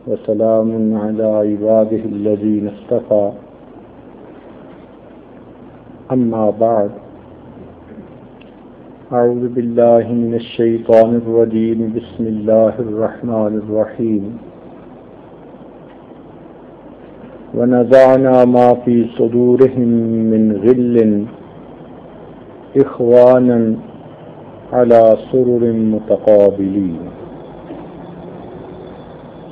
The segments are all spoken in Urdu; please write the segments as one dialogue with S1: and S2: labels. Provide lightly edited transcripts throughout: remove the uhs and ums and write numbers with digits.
S1: وسلام على عباده الذين اصطفى أما بعد أعوذ بالله من الشيطان الرجيم بسم الله الرحمن الرحيم ونزعنا ما في صدورهم من غل إخوانا على سرر متقابلين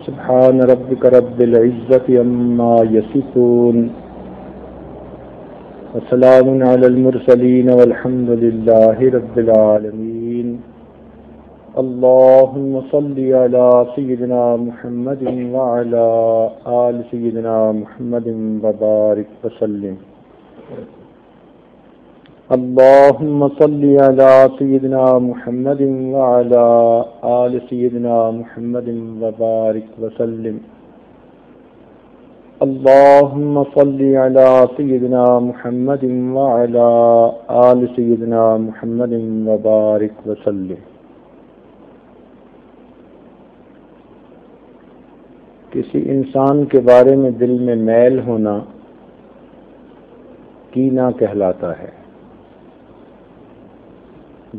S1: سبحان ربك رب العزة عما يصفون وسلام على المرسلين والحمد لله رب العالمين اللهم صل على سيدنا محمد وعلى آل سيدنا محمد وبارك وسلم اللهم صل على سيدنا محمد وعلى آل سيدنا محمد وبارك وسلم اللهم صل على سيدنا محمد وعلى آل سيدنا محمد وبارك وسلم. کسی انسان کے بارے میں دل میں میل ہونا کینہ کہلاتا ہے.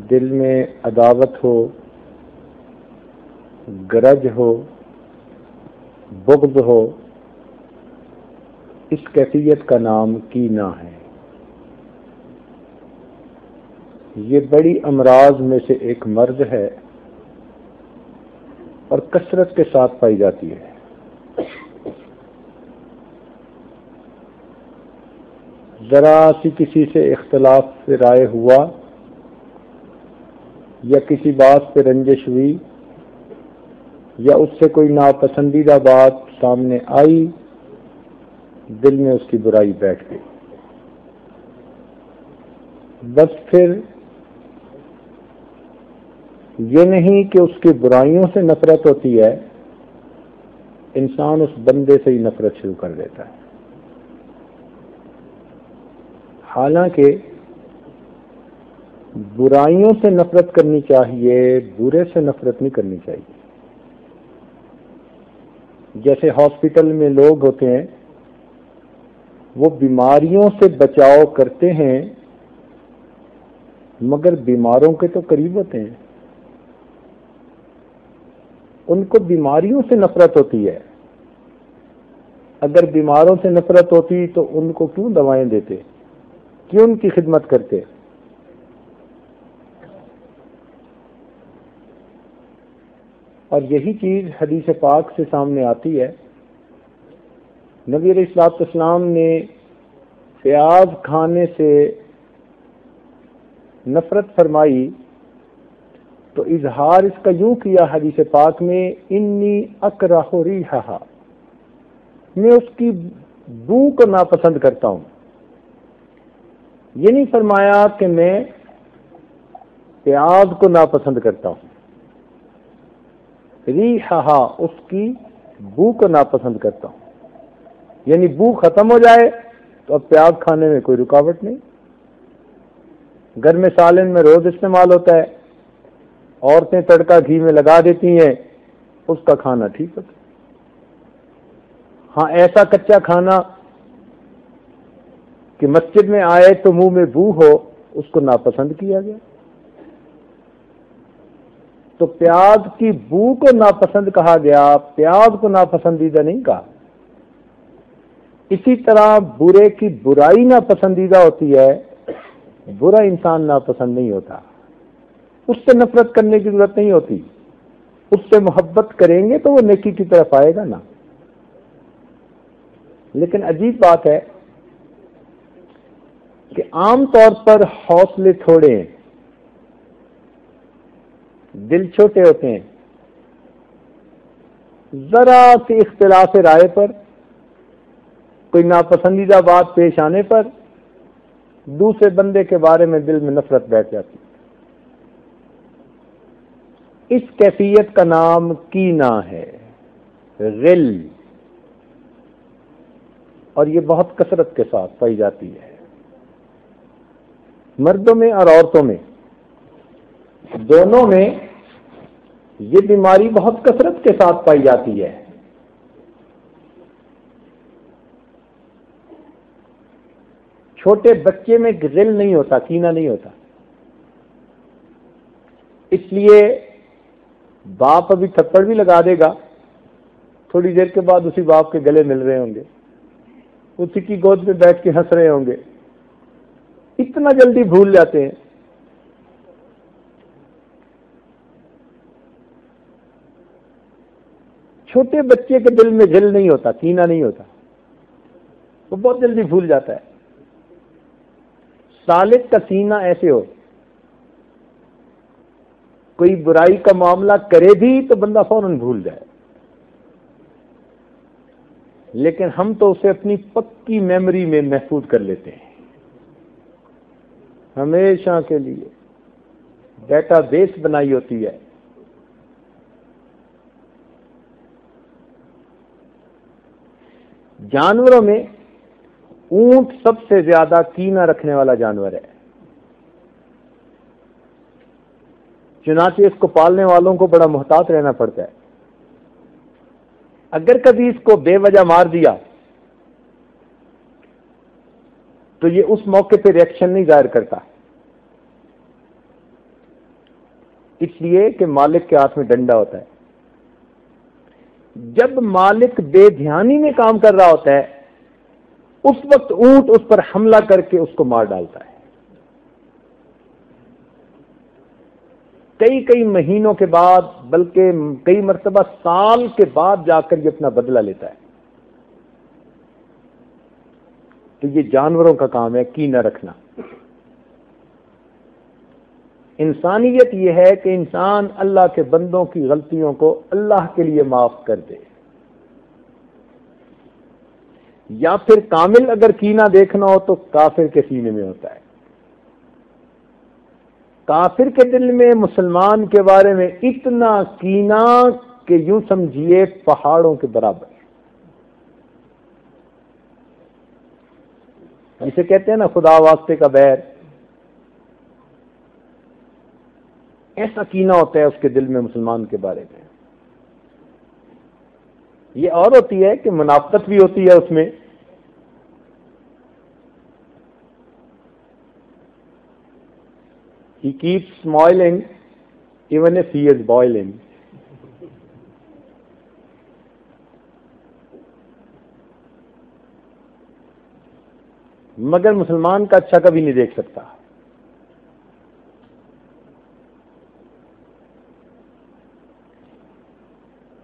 S1: دل میں عداوت ہو، گرج ہو، بغض ہو، اس کیفیت کا نام کینہ ہے. یہ بڑی امراض میں سے ایک مرض ہے اور کثرت کے ساتھ پائی جاتی ہے. ذرا سی کسی سے اختلاف رائے ہوا یا کسی بات پہ رنجش ہوئی یا اس سے کوئی ناپسندیدہ بات سامنے آئی، دل میں اس کی برائی بیٹھ گئی. بس پھر یہ نہیں کہ اس کی برائیوں سے نفرت ہوتی ہے، انسان اس بندے سے ہی نفرت شروع کر دیتا ہے. حالانکہ برائیوں سے نفرت کرنی چاہیے، برے سے نفرت نہیں کرنی چاہیے. جیسے ہاسپٹل میں لوگ ہوتے ہیں، وہ بیماریوں سے بچاؤ کرتے ہیں مگر بیماروں کے تو قریب ہوتے ہیں. ان کو بیماریوں سے نفرت ہوتی ہے. اگر بیماروں سے نفرت ہوتی تو ان کو کیوں دوائیں دیتے، کیوں ان کی خدمت کرتے؟ اور یہی چیز حدیث پاک سے سامنے آتی ہے. نبی علیہ الصلوۃ والسلام نے پیاز کھانے سے نفرت فرمائی تو اظہار اس کا یوں کیا حدیث پاک میں، انی اکرہ ریحھا، میں اس کی بو کو ناپسند کرتا ہوں. یہ نہیں فرمایا کہ میں پیاز کو ناپسند کرتا ہوں، ریحھا اس کی بو کو ناپسند کرتا ہوں. یعنی بو ختم ہو جائے تو اب پیاز کھانے میں کوئی رکاوٹ نہیں. گھر میں سالن میں روز استعمال ہوتا ہے، عورتیں تڑکا گھی میں لگا دیتی ہیں، اس کا کھانا ٹھیک ہوتا ہے. ہاں ایسا کچا کھانا کہ مسجد میں آئے تو منہ میں بو ہو، اس کو ناپسند کیا گیا. تو پیاز کی بو کو ناپسند کہا گیا، پیاز کو ناپسندیدہ نہیں کہا. اسی طرح برے کی برائی ناپسندیدہ ہوتی ہے، برا انسان ناپسند نہیں ہوتا. اس سے نفرت کرنے کی ضرورت نہیں ہوتی. اس سے محبت کریں گے تو وہ نیکی کی طرف آئے گا نا. لیکن عجیب بات ہے کہ عام طور پر حوصلے تھوڑے ہیں، دل چھوٹے ہوتے ہیں. ذرا سی اختلاف رائے پر، کوئی ناپسندیدہ بات پیش آنے پر دوسرے بندے کے بارے میں دل میں نفرت بیٹھ جاتی. اس کیفیت کا نام کینہ ہے، غل، اور یہ بہت کثرت کے ساتھ پائی جاتی ہے. مردوں میں اور عورتوں میں دونوں میں یہ بیماری بہت کثرت کے ساتھ پائی جاتی ہے. چھوٹے بچے میں غل نہیں ہوتا، کینہ نہیں ہوتا. اس لیے باپ ابھی تھپڑ بھی لگا دے گا، تھوڑی دیر کے بعد اسی باپ کے گلے مل رہے ہوں گے، اسی کی گود میں بیٹھ کے ہنس رہے ہوں گے. اتنا جلدی بھول جاتے ہیں. چھوٹے بچے کے دل میں غل نہیں ہوتا، کینہ نہیں ہوتا، وہ بہت جلدی بھول جاتا ہے. سالک کا سینہ ایسے ہو، کوئی برائی کا معاملہ کرے بھی تو بندہ فوراً بھول جائے، لیکن ہم تو اسے اپنی پکی میموری میں محفوظ کر لیتے ہیں، ہمیشہ کے لیے ڈیٹا بیس بنائی ہوتی ہے. جانوروں میں اونٹ سب سے زیادہ کینہ رکھنے والا جانور ہے، چنانچہ اس کو پالنے والوں کو بڑا محتاط رہنا پڑتا ہے. اگر کبھی اس کو بے وجہ مار دیا تو یہ اس موقع پہ ریئیکشن نہیں ظاہر کرتا، اس لیے کہ مالک کے ہاتھ میں ڈنڈا ہوتا ہے. جب مالک بے دھیانی میں کام کر رہا ہوتا ہے اس وقت اونٹ اس پر حملہ کر کے اس کو مار ڈالتا ہے. کئی مہینوں کے بعد، بلکہ کئی مرتبہ سال کے بعد جا کر یہ اپنا بدلہ لیتا ہے. تو یہ جانوروں کا کام ہے کینہ رکھنا. انسانیت یہ ہے کہ انسان اللہ کے بندوں کی غلطیوں کو اللہ کے لیے معاف کر دے، یا پھر کامل اگر کینہ دیکھنا ہو تو کافر کے سینے میں ہوتا ہے. کافر کے دل میں مسلمان کے بارے میں اتنا کینہ کہ یوں سمجھیے پہاڑوں کے برابر، جسے کہتے ہیں نا خدا واسطے کا بیر، ایسا کینہ ہوتا ہے اس کے دل میں مسلمان کے بارے میں. یہ اور ہوتی ہے کہ منافقت بھی ہوتی ہے اس میں. He keeps smiling even if he is boiling. مگر مسلمان کا اچھا کبھی نہیں دیکھ سکتا.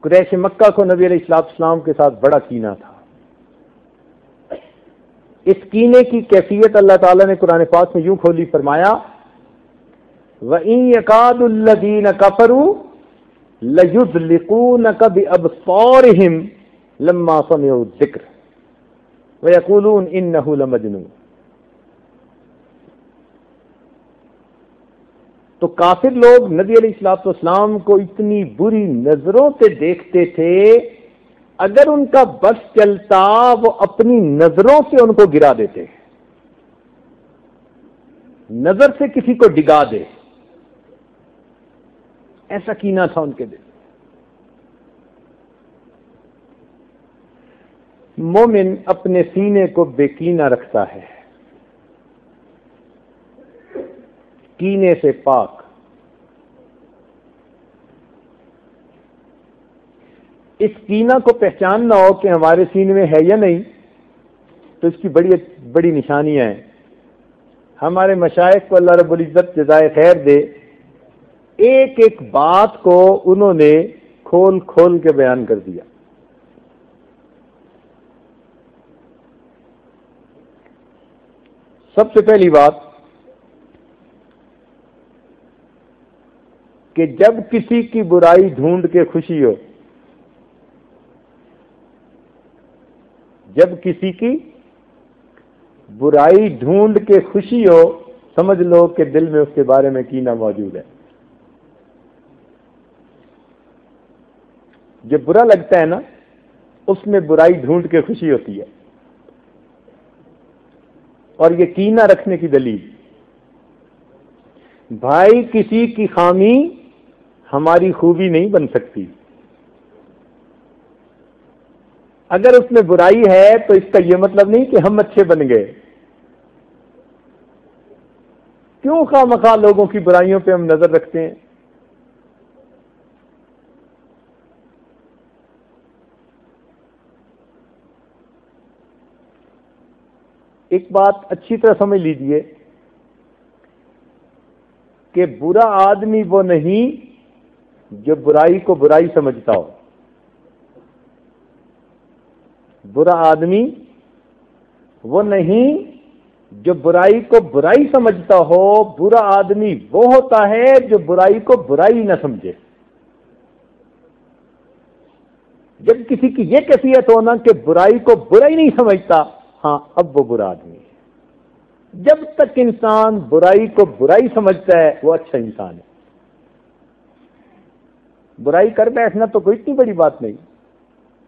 S1: قریش مکہ کو نبی علیہ السلام کے ساتھ بڑا کینہ تھا. اس کینے کی کیفیت اللہ تعالیٰ نے قرآن پاک میں یوں کھولی، فرمایا وَإِن يَكَادُ الَّذِينَ كَفَرُوا لَيُزْلِقُونَكَ بِأَبْصَارِهِمْ لَمَّا سَمِعُوا الذِّكْرَ وَيَقُولُونَ إِنَّهُ لَمَجْنُونٌ. تو کافر لوگ نبی علیہ السلام کو اتنی بری نظروں سے دیکھتے تھے، اگر ان کا بس چلتا وہ اپنی نظروں سے ان کو گرا دیتے، نظر سے کسی کو ڈگا دے. ایسا کینہ تھا ان کے دل. مومن اپنے سینے کو بے کینہ رکھتا ہے، کینے سے پاک. اس کینہ کو پہچاننا ہو کہ ہمارے سینے میں ہے یا نہیں تو اس کی بڑی بڑی نشانیاں ہیں. ہمارے مشائخ کو اللہ رب العزت جزائے خیر دے، ایک ایک بات کو انہوں نے کھول کھول کے بیان کر دیا. سب سے پہلی بات کہ جب کسی کی برائی ڈھونڈ کے خوشی ہو، جب کسی کی برائی ڈھونڈ کے خوشی ہو، سمجھ لو کہ دل میں اس کے بارے میں کینہ موجود ہے. جو برا لگتا ہے نا اس میں برائی ڈھونڈ کے خوشی ہوتی ہے، اور یہ کینہ رکھنے کی دلیل. بھائی کسی کی خامی ہماری خوبی نہیں بن سکتی. اگر اس میں برائی ہے تو اس کا یہ مطلب نہیں کہ ہم اچھے بن گئے. کیوں خواہ مخواہ لوگوں کی برائیوں پہ ہم نظر رکھتے ہیں؟ ایک بات اچھی طرح سمجھ لیجئے کہ برا آدمی وہ نہیں جو برائی کو برائی سمجھتا ہو. برا آدمی وہ نہیں جو برائی کو برائی سمجھتا ہو. برا آدمی وہ ہوتا ہے جو برائی کو برائی نہ سمجھے. جب کسی کی یہ کیفیت ہونا کہ برائی کو برائی نہیں سمجھتا، ہاں اب وہ برا آدمی ہے. جب تک انسان برائی کو برائی سمجھتا ہے وہ اچھا انسان ہے. برائی کر بیٹھنا تو کوئی اتنی بڑی بات نہیں.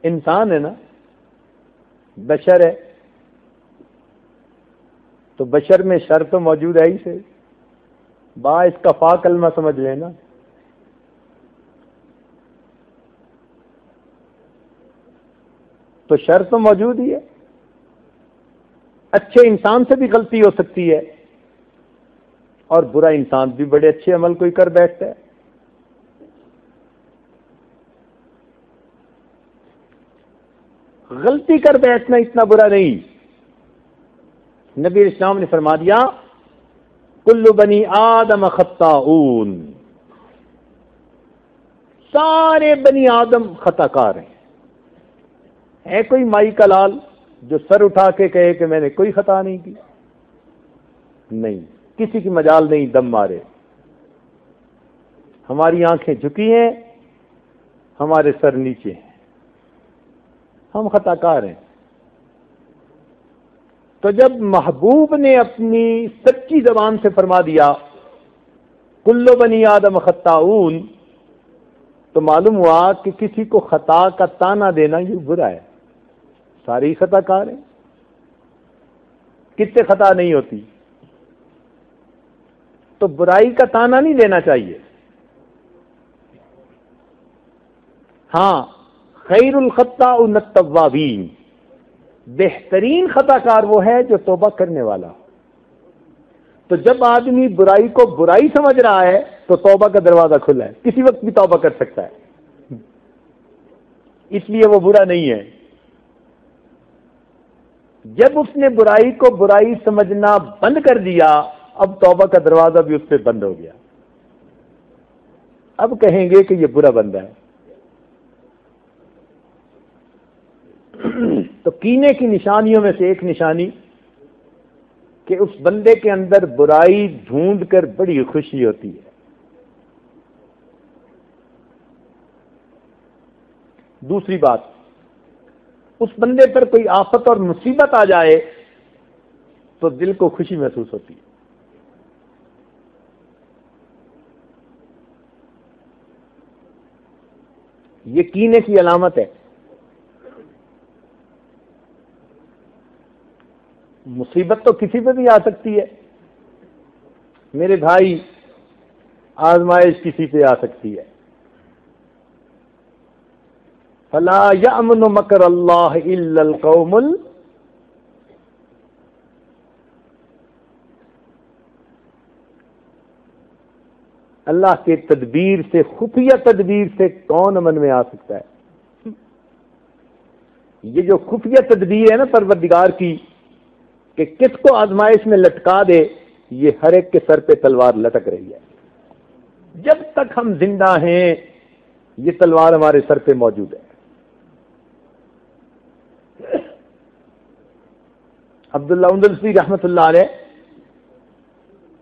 S1: انسان ہے نا، بشر ہے، تو بشر میں شر تو موجود ہے ہی سے. با اس کا فا کلمہ سمجھ لینا. تو شر تو موجود ہی ہے. اچھے انسان سے بھی غلطی ہو سکتی ہے اور برا انسان بھی بڑے اچھے عمل کوئی کر بیٹھتا ہے. غلطی کر بیٹھنا اتنا برا نہیں. نبی اسلام نے فرما دیا کل بنی آدم خطاؤن، سارے بنی آدم خطا کار ہیں. ہے کوئی مائی کا لال جو سر اٹھا کے کہے کہ میں نے کوئی خطا نہیں کی؟ نہیں، کسی کی مجال نہیں دم مارے. ہماری آنکھیں جھکی ہیں، ہمارے سر نیچے ہیں، ہم خطا کار ہیں. تو جب محبوب نے اپنی سچی زبان سے فرما دیا کل بنی آدم خطاؤن، تو معلوم ہوا کہ کسی کو خطا کا تانا دینا یہ برا ہے. سارے ہی خطا کار ہیں. کس سے خطا نہیں ہوتی؟ تو برائی کا تانا نہیں دینا چاہیے. ہاں، خیر الخطاؤن التوابین، بہترین خطا کار وہ ہے جو توبہ کرنے والا. تو جب آدمی برائی کو برائی سمجھ رہا ہے تو توبہ کا دروازہ کھلا ہے، کسی وقت بھی توبہ کر سکتا ہے. اس لیے وہ برا نہیں ہے. جب اس نے برائی کو برائی سمجھنا بند کر دیا، اب توبہ کا دروازہ بھی اس پہ بند ہو گیا. اب کہیں گے کہ یہ برا بندہ ہے. تو کینے کی نشانیوں میں سے ایک نشانی کہ اس بندے کے اندر برائی ڈھونڈ کر بڑی خوشی ہوتی ہے. دوسری بات، اس بندے پر کوئی آفت اور مصیبت آ جائے تو دل کو خوشی محسوس ہوتی ہے. یہ کینے کی علامت ہے. مصیبت تو کسی پہ بھی آ سکتی ہے میرے بھائی، آزمائش کسی پہ آ سکتی ہے. فلا یأمن مکر اللہ الا القوم اللہ کے تدبیر سے، خفیہ تدبیر سے کون امن میں آ سکتا ہے؟ یہ جو خفیہ تدبیر ہے نا پروردگار کی کہ کس کو آزمائش میں لٹکا دے، یہ ہر ایک کے سر پہ تلوار لٹک رہی ہے. جب تک ہم زندہ ہیں یہ تلوار ہمارے سر پہ موجود ہے. عبداللہ اندلسی رحمت اللہ علیہ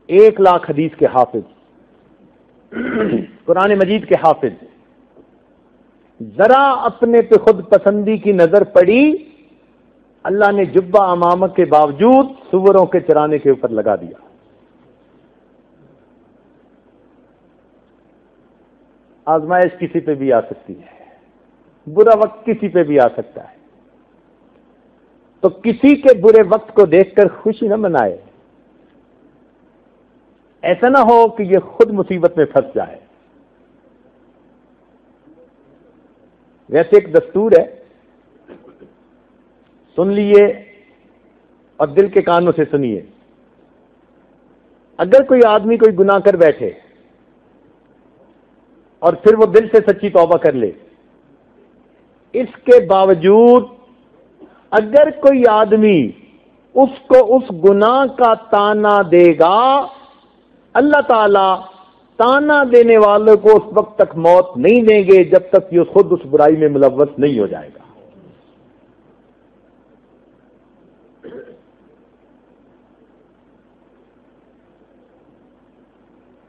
S1: 1,00,000 حدیث کے حافظ، قرآن مجید کے حافظ، ذرا اپنے پہ خود پسندی کی نظر پڑی، اللہ نے جبہ امامہ کے باوجود سوروں کے چرانے کے اوپر لگا دیا. آزمائش کسی پہ بھی آ سکتی ہے، برا وقت کسی پہ بھی آ سکتا ہے. تو کسی کے برے وقت کو دیکھ کر خوشی نہ منائے. ایسا نہ ہو کہ یہ خود مصیبت میں پھنس جائے. ویسے ایک دستور ہے، سن لیے اور دل کے کانوں سے سنیے. اگر کوئی آدمی کوئی گناہ کر بیٹھے اور پھر وہ دل سے سچی توبہ کر لے، اس کے باوجود اگر کوئی آدمی اس کو اس گناہ کا تانا دے گا، اللہ تعالی تانا دینے والوں کو اس وقت تک موت نہیں دیں گے جب تک یہ خود اس برائی میں ملوث نہیں ہو جائے گا۔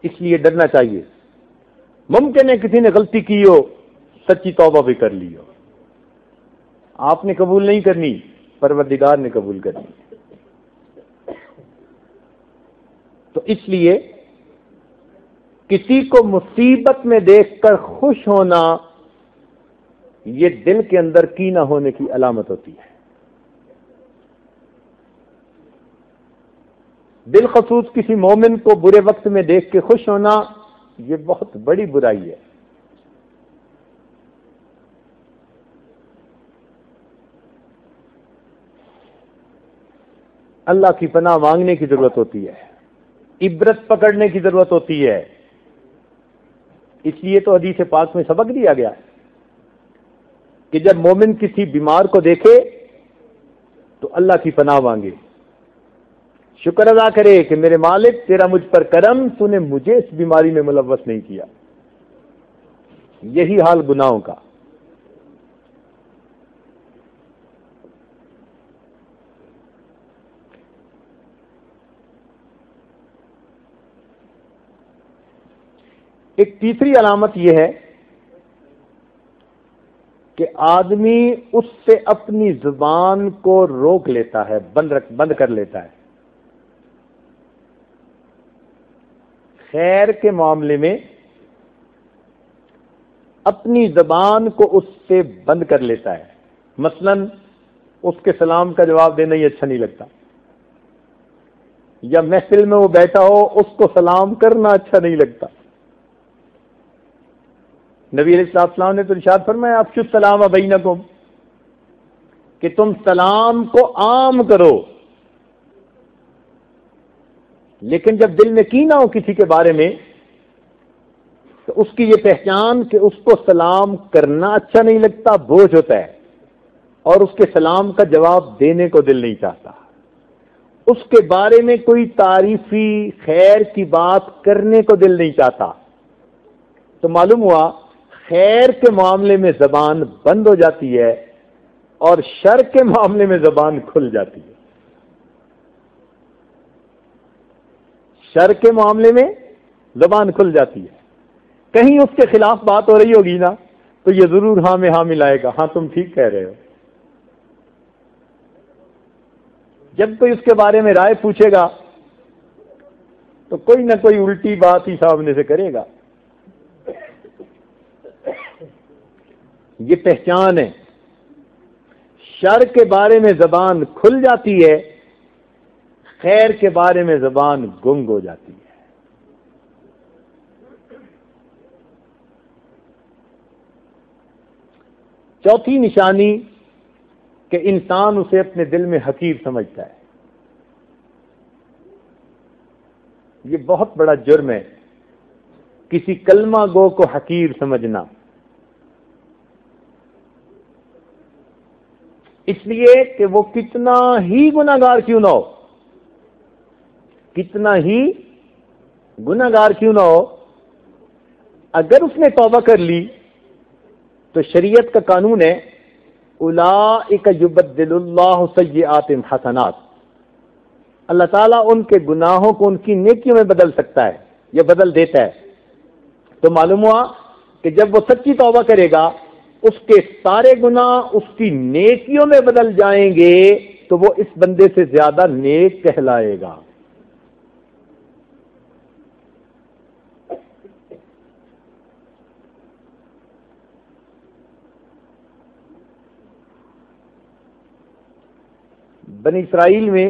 S1: اس لیے ڈرنا چاہیے۔ ممکن ہے کسی نے غلطی کی ہو، سچی توبہ بھی کر لی ہو، آپ نے قبول نہیں کرنی، پروردگار نے قبول کرنی۔ تو اس لیے کسی کو مصیبت میں دیکھ کر خوش ہونا یہ دل کے اندر کینہ ہونے کی علامت ہوتی ہے۔ بالخصوص کسی مومن کو برے وقت میں دیکھ کے خوش ہونا یہ بہت بڑی برائی ہے۔ اللہ کی پناہ مانگنے کی ضرورت ہوتی ہے، عبرت پکڑنے کی ضرورت ہوتی ہے۔ اس لیے تو حدیث پاک میں سبق دیا گیا کہ جب مومن کسی بیمار کو دیکھے تو اللہ کی پناہ مانگے، شکر ادا کرے کہ میرے مالک تیرا مجھ پر کرم، تو نے مجھے اس بیماری میں ملوث نہیں کیا۔ یہی حال گناہوں کا۔ ایک تیسری علامت یہ ہے کہ آدمی اس سے اپنی زبان کو روک لیتا ہے، بند کر لیتا ہے۔ خیر کے معاملے میں اپنی زبان کو اس سے بند کر لیتا ہے۔ مثلا اس کے سلام کا جواب دینا ہی اچھا نہیں لگتا، یا محفل میں وہ بیٹھا ہو اس کو سلام کرنا اچھا نہیں لگتا۔ نبی علیہ السلام نے تو ارشاد فرمایا افشوا السلام بینکم، کہ تم سلام کو عام کرو۔ لیکن جب دل میں کینہ ہو کسی کے بارے میں تو اس کی یہ پہچان کہ اس کو سلام کرنا اچھا نہیں لگتا، بوجھ ہوتا ہے، اور اس کے سلام کا جواب دینے کو دل نہیں چاہتا، اس کے بارے میں کوئی تعریفی خیر کی بات کرنے کو دل نہیں چاہتا۔ تو معلوم ہوا خیر کے معاملے میں زبان بند ہو جاتی ہے اور شر کے معاملے میں زبان کھل جاتی ہے۔ شر کے معاملے میں زبان کھل جاتی ہے، کہیں اس کے خلاف بات ہو رہی ہوگی نا تو یہ ضرور ہاں میں ہاں ملائے گا، ہاں تم ٹھیک کہہ رہے ہو۔ جب کوئی اس کے بارے میں رائے پوچھے گا تو کوئی نہ کوئی الٹی بات ہی سامنے سے کرے گا۔ یہ پہچان ہے، شر کے بارے میں زبان کھل جاتی ہے، خیر کے بارے میں زبان گنگ ہو جاتی ہے۔ چوتھی نشانی کہ انسان اسے اپنے دل میں حقیر سمجھتا ہے۔ یہ بہت بڑا جرم ہے کسی کلمہ گو کو حقیر سمجھنا، اس لیے کہ وہ کتنا ہی گناہگار کیوں نہ ہو، کتنا ہی گناہگار کیوں نہ ہو، اگر اس نے توبہ کر لی تو شریعت کا قانون ہے اولئک یبدل اللہ سیئاتہم حسنات، اللہ تعالیٰ ان کے گناہوں کو ان کی نیکیوں میں بدل سکتا ہے یا بدل دیتا ہے۔ تو معلوم ہوا کہ جب وہ سچی توبہ کرے گا اس کے سارے گناہ اس کی نیکیوں میں بدل جائیں گے تو وہ اس بندے سے زیادہ نیک کہلائے گا۔ بنی اسرائیل میں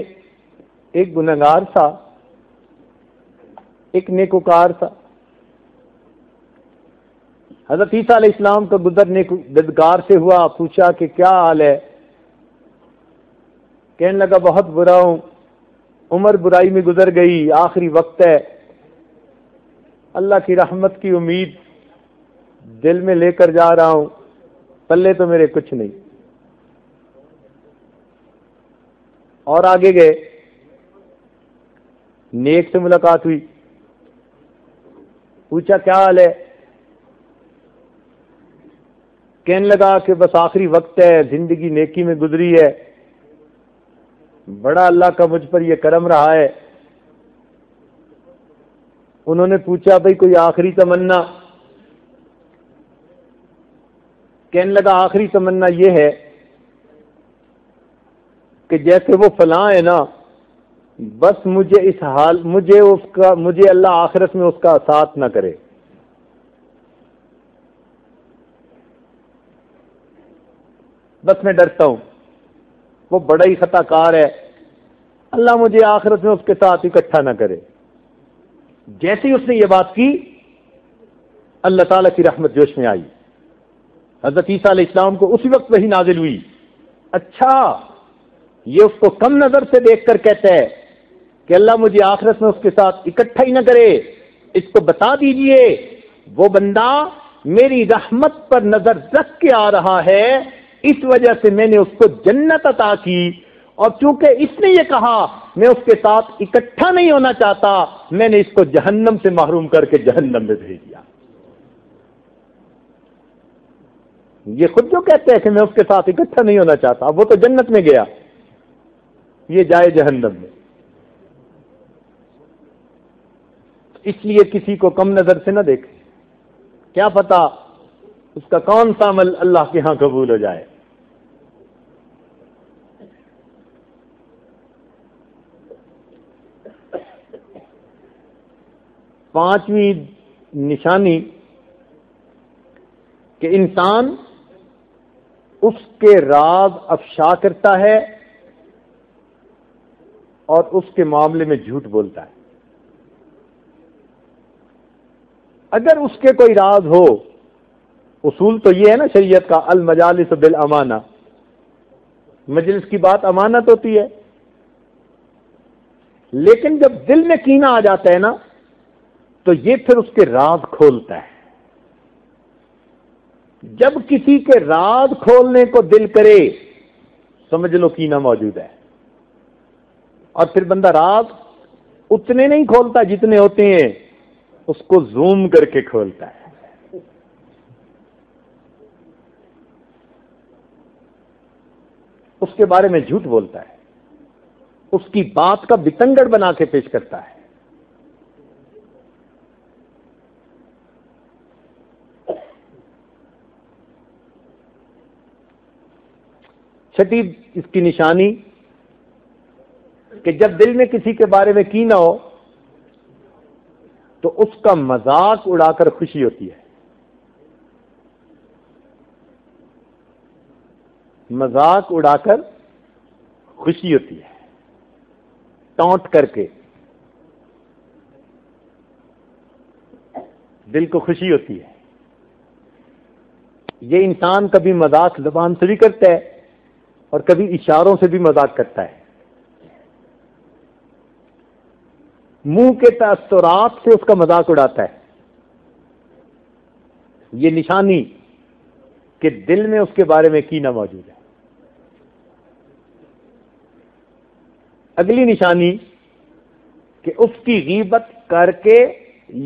S1: ایک گنہگار تھا، ایک نیکوکار تھا۔ حضرت عیسیٰ علیہ السلام کا گزر نیکوکار سے ہوا، پوچھا کہ کیا حال ہے؟ کہنے لگا بہت برا ہوں، عمر برائی میں گزر گئی، آخری وقت ہے، اللہ کی رحمت کی امید دل میں لے کر جا رہا ہوں، پلے تو میرے کچھ نہیں. اور آگے گئے، نیک سے ملاقات ہوئی، پوچھا کیا حال ہے؟ کہنے لگا کہ بس آخری وقت ہے، زندگی نیکی میں گزری ہے، بڑا اللہ کا مجھ پر یہ کرم رہا ہے. انہوں نے پوچھا بھئی کوئی آخری تمنا؟ کہنے لگا آخری تمنا یہ ہے کہ جیسے وہ فلاں ہے نا، بس مجھے اس حال مجھے اللہ آخرت میں اس کا ساتھ نہ کرے. بس میں ڈرتا ہوں وہ بڑا ہی خطا کار ہے، اللہ مجھے آخرت میں اس کے ساتھ اکٹھا نہ کرے. جیسے ہی اس نے یہ بات کی، اللہ تعالیٰ کی رحمت جوش میں آئی. حضرت عیسیٰ علیہ السلام کو اسی وقت وحی نازل ہوئی. اچھا، یہ اس کو کم نظر سے دیکھ کر کہتا ہے کہ اللہ مجھے آخرت میں اس کے ساتھ اکٹھا ہی نہ کرے. اس کو بتا دیجئے وہ بندہ میری رحمت پر نظر رکھ کے آ رہا ہے، اس وجہ سے میں نے اس کو جنت عطا کی، اور چونکہ اس نے یہ کہا میں اس کے ساتھ اکٹھا نہیں ہونا چاہتا، میں نے اس کو جہنم سے محروم کر کے جہنم میں بھیج دیا. یہ خود جو کہتے ہیں کہ میں اس کے ساتھ اکٹھا نہیں ہونا چاہتا، اب وہ تو جنت میں گیا، یہ جائے جہنم میں. اس لیے کسی کو کم نظر سے نہ دیکھے، کیا پتا اس کا کون سا عمل اللہ کے ہاں قبول ہو جائے. پانچویں نشانی کہ انسان اس کے راز افشا کرتا ہے اور اس کے معاملے میں جھوٹ بولتا ہے. اگر اس کے کوئی راز ہو، اصول تو یہ ہے نا شریعت کا، المجالس بالامانہ، مجلس کی بات امانت ہوتی ہے. لیکن جب دل میں کینہ آ جاتا ہے نا، تو یہ پھر اس کے راز کھولتا ہے. جب کسی کے راز کھولنے کو دل کرے، سمجھ لو کینہ موجود ہے. اور پھر بندہ راز اتنے نہیں کھولتا جتنے ہوتے ہیں، اس کو زوم کر کے کھولتا ہے. اس کے بارے میں جھوٹ بولتا ہے، اس کی بات کا بتنگڑ بنا کے پیش کرتا ہے. چھٹی اس کی نشانی کہ جب دل میں کسی کے بارے میں کینہ ہو تو اس کا مذاق اڑا کر خوشی ہوتی ہے. مذاق اڑا کر خوشی ہوتی ہے، ٹونٹ کر کے دل کو خوشی ہوتی ہے. یہ انسان کبھی مذاق زبان سے بھی کرتا ہے اور کبھی اشاروں سے بھی مذاق کرتا ہے. منہ کے تاثرات سے اس کا مذاق اڑاتا ہے. یہ نشانی کہ دل میں اس کے بارے میں کینہ موجود ہے. اگلی نشانی کہ اس کی غیبت کر کے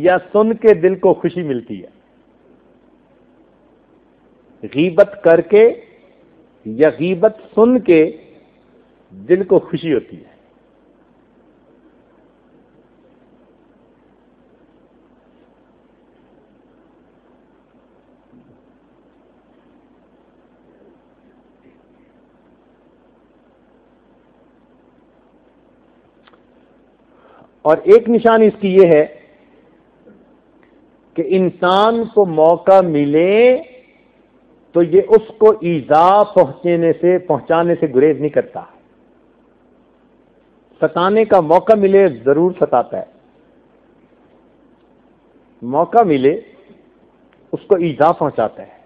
S1: یا سن کے دل کو خوشی ملتی ہے. غیبت کر کے یا غیبت سن کے دل کو خوشی ہوتی ہے. اور ایک نشانی اس کی یہ ہے کہ انسان کو موقع ملے تو یہ اس کو ایذا پہنچانے سے گریز نہیں کرتا. ستانے کا موقع ملے ضرور ستاتا ہے. موقع ملے اس کو ایذا پہنچاتا ہے.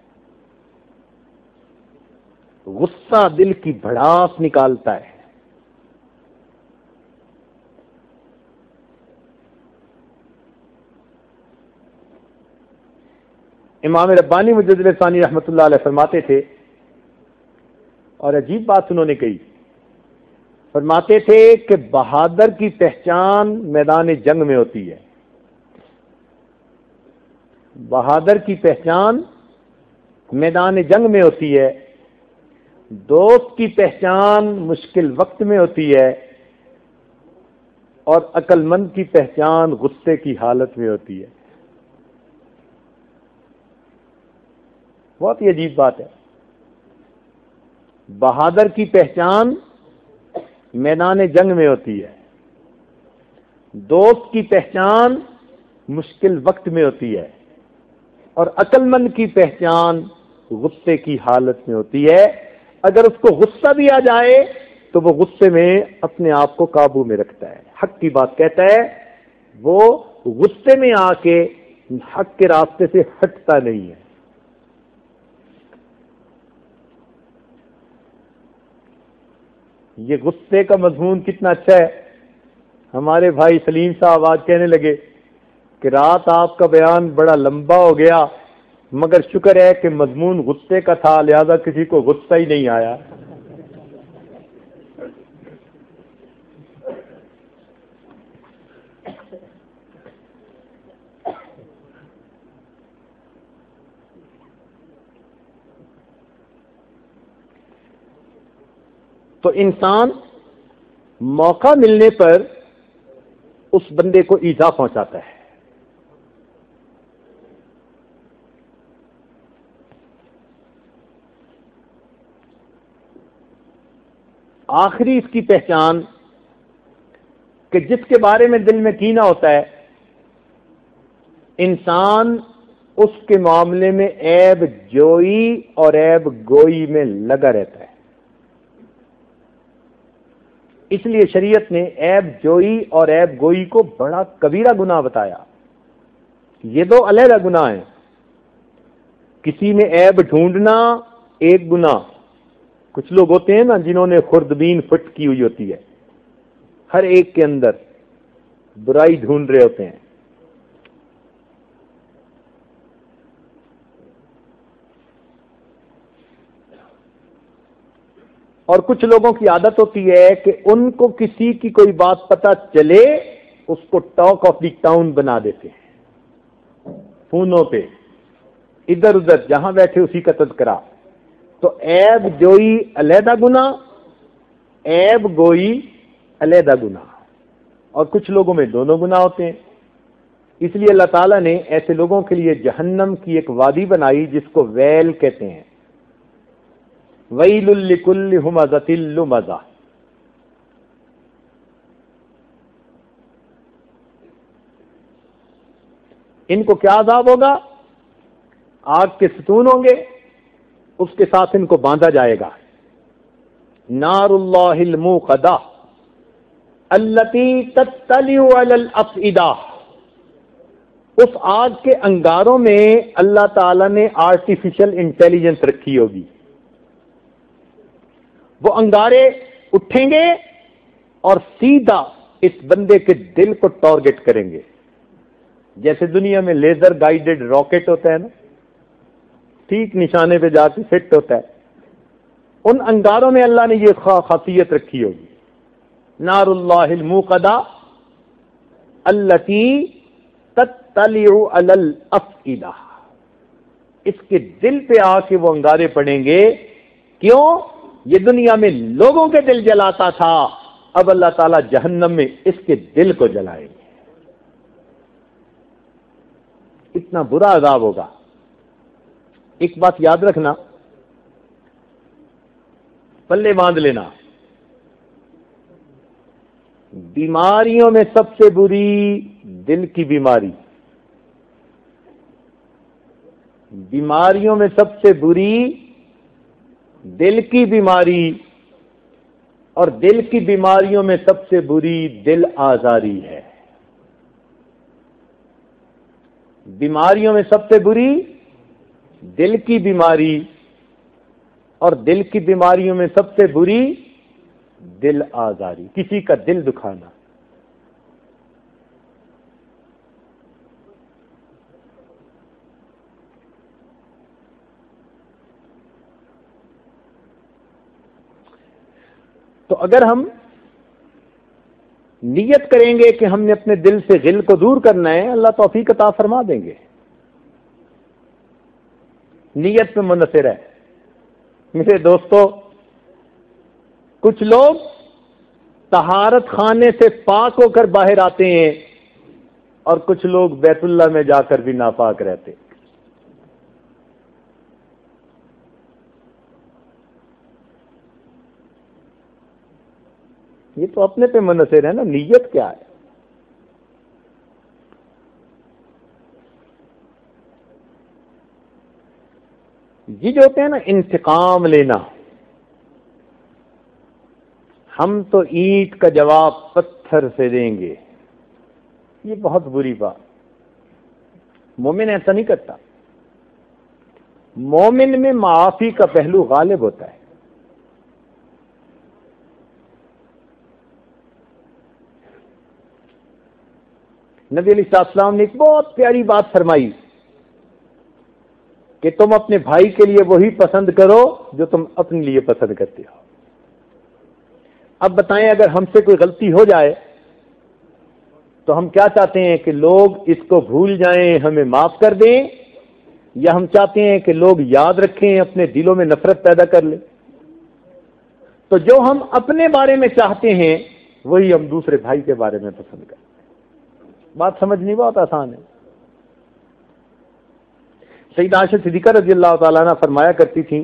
S1: غصہ دل کی بھڑاس نکالتا ہے. امام ربانی مجدد ثانی رحمۃ اللہ علیہ فرماتے تھے، اور عجیب بات انہوں نے کہی، فرماتے تھے کہ بہادر کی پہچان میدان جنگ میں ہوتی ہے، بہادر کی پہچان میدان جنگ میں ہوتی ہے، دوست کی پہچان مشکل وقت میں ہوتی ہے، اور عقل مند کی پہچان غصے کی حالت میں ہوتی ہے۔ بہت ہی عجیب بات ہے، بہادر کی پہچان میدان جنگ میں ہوتی ہے، دوست کی پہچان مشکل وقت میں ہوتی ہے، اور عقل مند کی پہچان غصے کی حالت میں ہوتی ہے۔ اگر اس کو غصہ بھی آ جائے تو وہ غصے میں اپنے آپ کو قابو میں رکھتا ہے، حق کی بات کہتا ہے، وہ غصے میں آ کے حق کے راستے سے ہٹتا نہیں ہے۔ یہ غصے کا مضمون کتنا اچھا ہے۔ ہمارے بھائی سلیم صاحب آج کہنے لگے کہ رات آپ کا بیان بڑا لمبا ہو گیا، مگر شکر ہے کہ مضمون غصے کا تھا، لہذا کسی کو غصہ ہی نہیں آیا۔ تو انسان موقع ملنے پر اس بندے کو ایذا پہنچاتا ہے۔ آخری اس کی پہچان کہ جس کے بارے میں دل میں کینہ ہوتا ہے، انسان اس کے معاملے میں عیب جوئی اور عیب گوئی میں لگا رہتا ہے۔ اس لیے شریعت نے عیب جوئی اور عیب گوئی کو بڑا کبیرہ گناہ بتایا۔ یہ دو علیحدہ گناہ ہیں۔ کسی میں عیب ڈھونڈنا ایک گناہ، کچھ لوگ ہوتے ہیں نا جنہوں نے خوردبین فٹ کی ہوئی ہوتی ہے، ہر ایک کے اندر برائی ڈھونڈ رہے ہوتے ہیں۔ اور کچھ لوگوں کی عادت ہوتی ہے کہ ان کو کسی کی کوئی بات پتہ چلے اس کو ٹاک آف دی ٹاؤن بنا دیتے ہیں، فونوں پہ ادھر ادھر جہاں بیٹھے اسی کا تذکرہ۔ تو عیب جوئی علیحدہ گناہ، عیب گوئی علیحدہ گناہ، اور کچھ لوگوں میں دونوں گناہ ہوتے ہیں۔ اس لیے اللہ تعالیٰ نے ایسے لوگوں کے لیے جہنم کی ایک وادی بنائی جس کو ویل کہتے ہیں، ویل لکل ہمزۃ لمزہ۔ ان کو کیا عذاب ہوگا؟ آگ کے ستون ہوں گے، اس کے ساتھ ان کو باندھا جائے گا۔ نار اللہ الموقدہ التی تطلع علی الافئدہ، اس آگ کے انگاروں میں اللہ تعالی نے آرٹیفیشل انٹیلیجنس رکھی ہوگی۔ وہ انگارے اٹھیں گے اور سیدھا اس بندے کے دل کو ٹارگٹ کریں گے، جیسے دنیا میں لیزر گائیڈڈ راکٹ ہوتا ہے نا، ٹھیک نشانے پہ جا کے فٹ ہوتا ہے۔ ان انگاروں میں اللہ نے یہ خاصیت رکھی ہوگی، نار اللہ الموقدہ التی تطلع علی الافئدہ، اس کے دل پہ آ کے وہ انگارے پڑیں گے۔ کیوں؟ یہ دنیا میں لوگوں کے دل جلاتا تھا، اب اللہ تعالیٰ جہنم میں اس کے دل کو جلائیں گے۔ اتنا برا عذاب ہوگا۔ ایک بات یاد رکھنا، پلے باندھ لینا، بیماریوں میں سب سے بری دل کی بیماری، بیماریوں میں سب سے بری دل کی بیماری، اور دل کی بیماریوں میں سب سے بری دل آزاری ہے۔ بیماریوں میں سب سے بری دل کی بیماری، اور دل کی بیماریوں میں سب سے بری دل آزاری، کسی کا دل دکھانا۔ تو اگر ہم نیت کریں گے کہ ہم نے اپنے دل سے غل کو دور کرنا ہے، اللہ توفیق عطا فرما دیں گے. نیت پہ منحصر ہے. میرے دوستو، کچھ لوگ طہارت خانے سے پاک ہو کر باہر آتے ہیں اور کچھ لوگ بیت اللہ میں جا کر بھی ناپاک رہتے. یہ تو اپنے پہ منحصر ہے نا، نیت کیا ہے. یہ جو ہوتے ہیں نا انتقام لینا، ہم تو اینٹ کا جواب پتھر سے دیں گے، یہ بہت بری بات. مومن ایسا نہیں کرتا. مومن میں معافی کا پہلو غالب ہوتا ہے. نبی علیہ السلام نے ایک بہت پیاری بات فرمائی کہ تم اپنے بھائی کے لیے وہی پسند کرو جو تم اپنے لیے پسند کرتے ہو. اب بتائیں، اگر ہم سے کوئی غلطی ہو جائے تو ہم کیا چاہتے ہیں کہ لوگ اس کو بھول جائیں، ہمیں معاف کر دیں، یا ہم چاہتے ہیں کہ لوگ یاد رکھیں، اپنے دلوں میں نفرت پیدا کر لیں؟ تو جو ہم اپنے بارے میں چاہتے ہیں وہی ہم دوسرے بھائی کے بارے میں پسند کرتے ہیں. بات سمجھنی بہت آسان ہے. سیدہ عائشہ صدیقہ رضی اللہ تعالیٰ عنہ فرمایا کرتی تھیں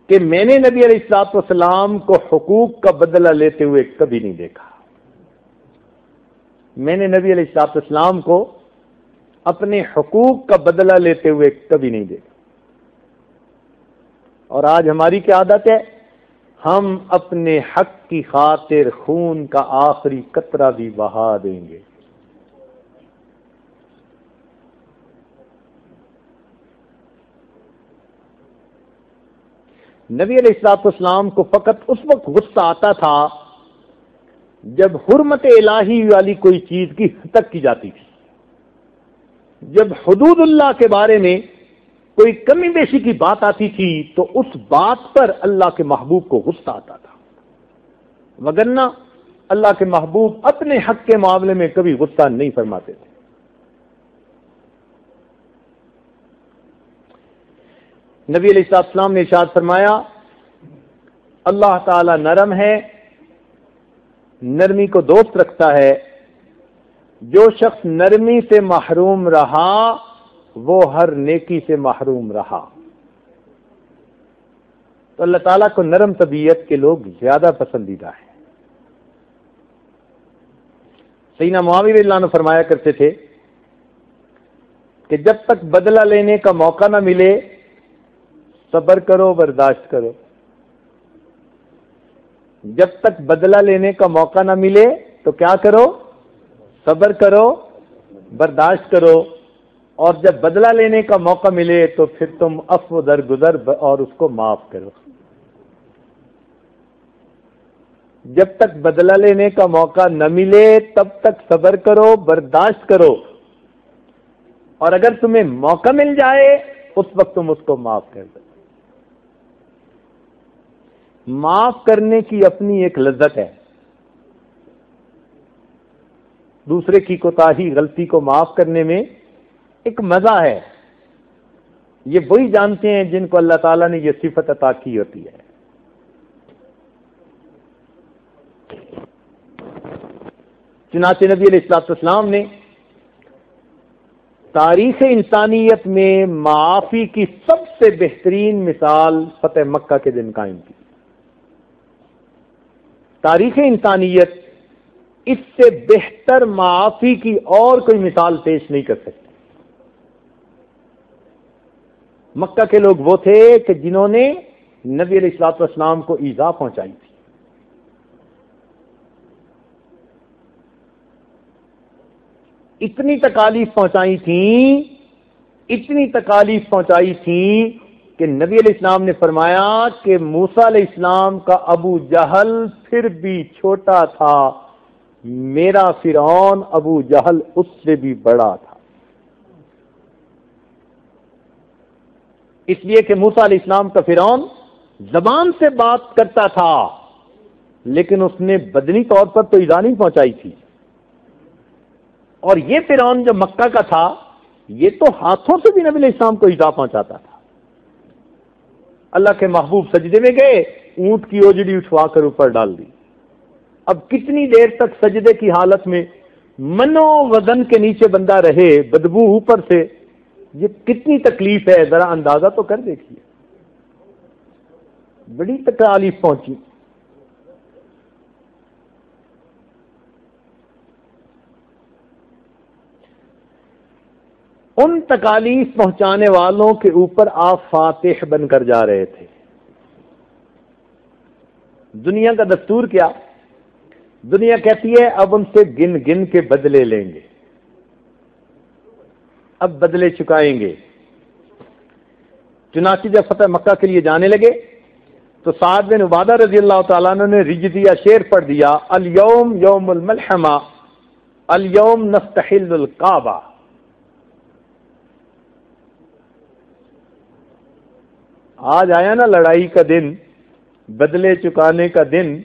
S1: کہ میں نے نبی علیہ الصلوۃ والسلام کو حقوق کا بدلہ لیتے ہوئے کبھی نہیں دیکھا. میں نے نبی علیہ الصلوۃ والسلام کو اپنے حقوق کا بدلہ لیتے ہوئے کبھی نہیں دیکھا. اور آج ہماری کیا عادت ہے؟ ہم اپنے حق کی خاطر خون کا آخری قطرہ بھی بہا دیں گے. نبی علیہ الصلوۃ والسلام کو فقط اس وقت غصہ آتا تھا جب حرمت الہی والی کوئی چیز کی ہتک کی جاتی تھی. جب حدود اللہ کے بارے میں کوئی کمی بیشی کی بات آتی تھی تو اس بات پر اللہ کے محبوب کو غصہ آتا تھا، وگرنہ اللہ کے محبوب اپنے حق کے معاملے میں کبھی غصہ نہیں فرماتے تھے. نبی علیہ السلام نے ارشاد فرمایا، اللہ تعالی نرم ہے، نرمی کو دوست رکھتا ہے. جو شخص نرمی سے محروم رہا وہ ہر نیکی سے محروم رہا. تو اللہ تعالیٰ کو نرم طبیعت کے لوگ زیادہ پسندیدہ ہیں. سیدنا معاویہ رضی اللہ عنہ فرمایا کرتے تھے کہ جب تک بدلہ لینے کا موقع نہ ملے صبر کرو، برداشت کرو. جب تک بدلہ لینے کا موقع نہ ملے تو کیا کرو؟ صبر کرو، برداشت کرو. اور جب بدلہ لینے کا موقع ملے تو پھر تم عفو درگزر اور اس کو معاف کرو. جب تک بدلہ لینے کا موقع نہ ملے تب تک صبر کرو، برداشت کرو. اور اگر تمہیں موقع مل جائے اس وقت تم اس کو معاف کر دو. معاف کرنے کی اپنی ایک لذت ہے. دوسرے کی کوتاہی، غلطی کو معاف کرنے میں ایک مزہ ہے. یہ وہی جانتے ہیں جن کو اللہ تعالیٰ نے یہ صفت عطا کی ہوتی ہے. چنانچہ نبی علیہ الصلوۃ والسلام نے تاریخ انسانیت میں معافی کی سب سے بہترین مثال فتح مکہ کے دن قائم کی. تاریخ انسانیت اس سے بہتر معافی کی اور کوئی مثال پیش نہیں کر سکتی. مکہ کے لوگ وہ تھے کہ جنہوں نے نبی علیہ الصلوۃ والسلام کو ایذا پہنچائی تھی. اتنی تکالیف پہنچائی تھیں کہ نبی علیہ السلام نے فرمایا کہ موسیٰ علیہ السلام کا ابو جہل پھر بھی چھوٹا تھا، میرا فرعون ابو جہل اس سے بھی بڑا تھا. اس لیے کہ موسیٰ علیہ السلام کا فرعون زبان سے بات کرتا تھا لیکن اس نے بدنی طور پر تو ایذا نہیں پہنچائی تھی. اور یہ فرعون جو مکہ کا تھا یہ تو ہاتھوں سے بھی نبی علیہ السلام کو ایذا پہنچاتا تھا. اللہ کے محبوب سجدے میں گئے, اونٹ کی اوجڑی اٹھوا کر اوپر ڈال دی. اب کتنی دیر تک سجدے کی حالت میں منو وزن کے نیچے بندہ رہے, بدبو اوپر سے, یہ کتنی تکلیف ہے ذرا اندازہ تو کر دیکھیے. بڑی تکلیف پہنچی. ان تکالیف پہنچانے والوں کے اوپر آپ فاتح بن کر جا رہے تھے. دنیا کا دستور کیا؟ دنیا کہتی ہے اب ان سے گن گن کے بدلے لیں گے, اب بدلے چکائیں گے. چنانچہ جب فتح مکہ کے لیے جانے لگے تو سعد بن عبادہ رضی اللہ تعالیٰ عنہ نے رجزیہ شعر پڑھ دیا, الیوم یوم الملحمہ الیوم نستحل الکعبہ. آج آیا نا لڑائی کا دن, بدلے چکانے کا دن,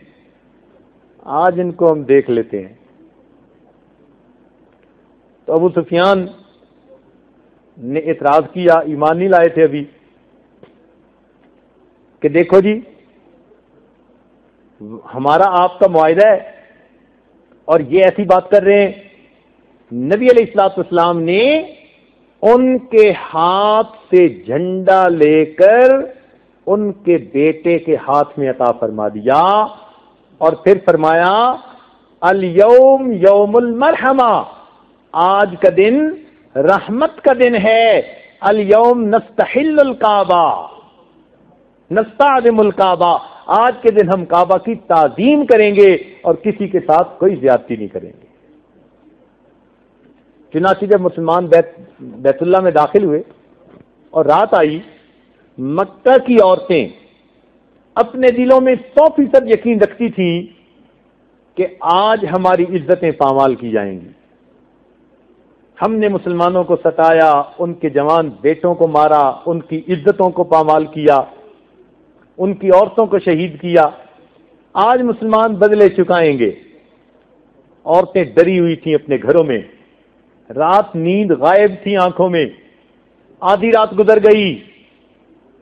S1: آج ان کو ہم دیکھ لیتے ہیں. تو ابو سفیان نے اعتراض کیا, ایمان نہیں لائے تھے ابھی, کہ دیکھو جی ہمارا آپ کا معاہدہ ہے اور یہ ایسی بات کر رہے ہیں. نبی علیہ الصلوۃ والسلام نے ان کے ہاتھ سے جھنڈا لے کر ان کے بیٹے کے ہاتھ میں عطا فرما دیا اور پھر فرمایا الیوم یوم المرحمہ, آج کا دن رحمت کا دن ہے. الیوم نستحل الکعبہ نستعظم الکعبہ, آج کے دن ہم کعبہ کی تعظیم کریں گے اور کسی کے ساتھ کوئی زیادتی نہیں کریں گے. چنانچہ جب مسلمان بیت اللہ میں داخل ہوئے اور رات آئی, مکہ کی عورتیں اپنے دلوں میں 100% یقین رکھتی تھی کہ آج ہماری عزتیں پامال کی جائیں گی. ہم نے مسلمانوں کو ستایا, ان کے جوان بیٹوں کو مارا, ان کی عزتوں کو پامال کیا, ان کی عورتوں کو شہید کیا. آج مسلمان بدلے چکائیں گے. عورتیں ڈری ہوئی تھیں اپنے گھروں میں, رات نیند غائب تھی آنکھوں میں. آدھی رات گزر گئی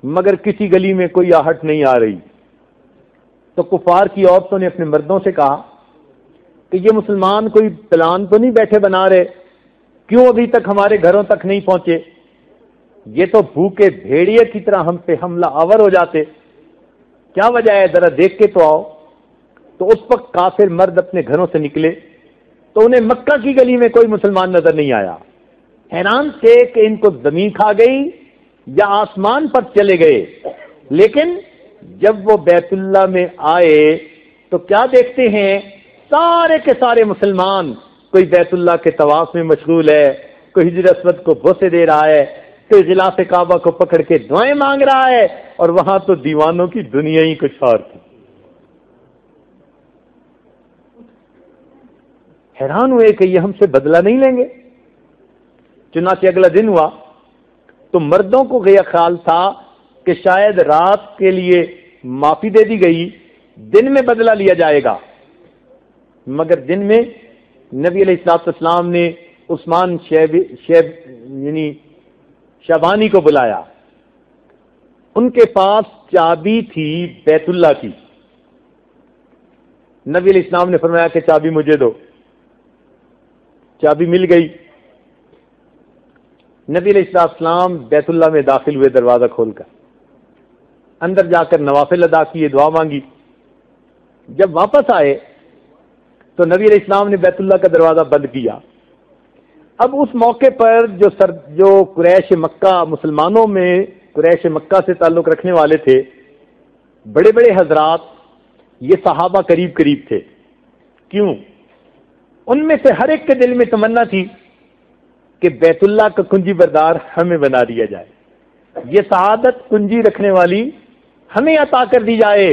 S1: مگر کسی گلی میں کوئی آہٹ نہیں آ رہی. تو کفار کی عورتوں نے اپنے مردوں سے کہا کہ یہ مسلمان کوئی پلان تو نہیں بیٹھے بنا رہے, کیوں ابھی تک ہمارے گھروں تک نہیں پہنچے؟ یہ تو بھوکے بھیڑیے کی طرح ہم پہ حملہ آور ہو جاتے. کیا وجہ ہے, ذرا دیکھ کے تو آؤ. تو اس وقت کافر مرد اپنے گھروں سے نکلے تو انہیں مکہ کی گلی میں کوئی مسلمان نظر نہیں آیا. حیران تھے کہ ان کو زمین کھا گئی یا آسمان پر چلے گئے. لیکن جب وہ بیت اللہ میں آئے تو کیا دیکھتے ہیں, سارے کے سارے مسلمان, کوئی بیت اللہ کے طواف میں مشغول ہے, کوئی حجر اسود کو بوسے دے رہا ہے, کوئی غلاف کعبہ کو پکڑ کے دعائیں مانگ رہا ہے, اور وہاں تو دیوانوں کی دنیا ہی کچھ اور تھی. حیران ہوئے کہ یہ ہم سے بدلہ نہیں لیں گے. چنانچہ اگلا دن ہوا تو مردوں کو یہ خیال تھا کہ شاید رات کے لیے معافی دے دی گئی, دن میں بدلہ لیا جائے گا. مگر دن میں نبی علیہ الصلوۃ والسلام نے عثمان یعنی شعبانی کو بلایا. ان کے پاس چابی تھی بیت اللہ کی. نبی علیہ السلام نے فرمایا کہ چابی مجھے دو. چابی مل گئی. نبی علیہ السلام بیت اللہ میں داخل ہوئے دروازہ کھول کر. اندر جا کر نوافل ادا کیے, دعا مانگی. جب واپس آئے تو نبی علیہ السلام نے بیت اللہ کا دروازہ بند کیا. اب اس موقع پر جو قریش مکہ, مسلمانوں میں قریش مکہ سے تعلق رکھنے والے تھے, بڑے بڑے حضرات, یہ صحابہ قریب قریب تھے. کیوں؟ ان میں سے ہر ایک کے دل میں تمنا تھی کہ بیت اللہ کا کنجی بردار ہمیں بنا دیا جائے, یہ سعادت کنجی رکھنے والی ہمیں عطا کر دی جائے.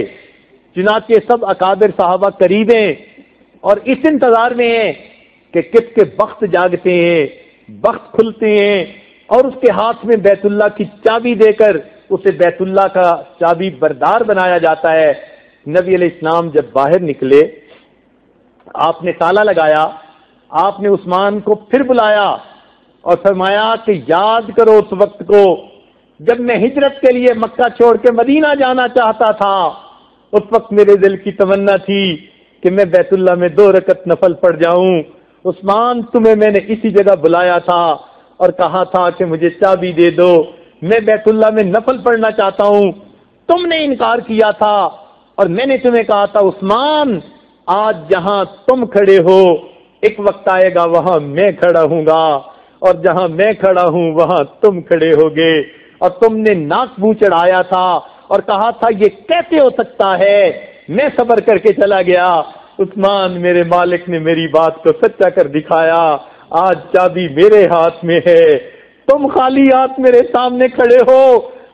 S1: چنانچہ سب اکابر صحابہ قریب ہیں اور اس انتظار میں ہیں کہ کس کے بخت جاگتے ہیں, بخت کھلتے ہیں, اور اس کے ہاتھ میں بیت اللہ کی چابی دے کر اسے بیت اللہ کا چابی بردار بنایا جاتا ہے. نبی علیہ السلام جب باہر نکلے، آپ نے تالا لگایا، آپ نے عثمان کو پھر بلایا اور فرمایا کہ یاد کرو اس وقت کو جب میں ہجرت کے لیے مکہ چھوڑ کے مدینہ جانا چاہتا تھا، اس وقت میرے دل کی تمنا تھی کہ میں بیت اللہ میں 2 رکعت نفل پڑھ جاؤں۔ عثمان، تمہیں میں نے اسی جگہ بلایا تھا اور کہا تھا کہ مجھے چابی دے دو، میں بیت اللہ میں نفل پڑھنا چاہتا ہوں، تم نے انکار کیا تھا اور میں نے تمہیں کہا تھا عثمان آج جہاں تم کھڑے ہو ایک وقت آئے گا وہاں میں کھڑا ہوں گا، اور جہاں میں کھڑا ہوں وہاں تم کھڑے ہوگے۔ اور تم نے ناک منہ چڑھایا تھا اور کہا تھا یہ کیسے ہو سکتا ہے، میں صبر کر کے چلا گیا، عثمان میرے مالک نے میری بات کو سچا کر دکھایا، آج چابی میرے ہاتھ میں ہے، تم خالی ہاتھ میرے سامنے کھڑے ہو،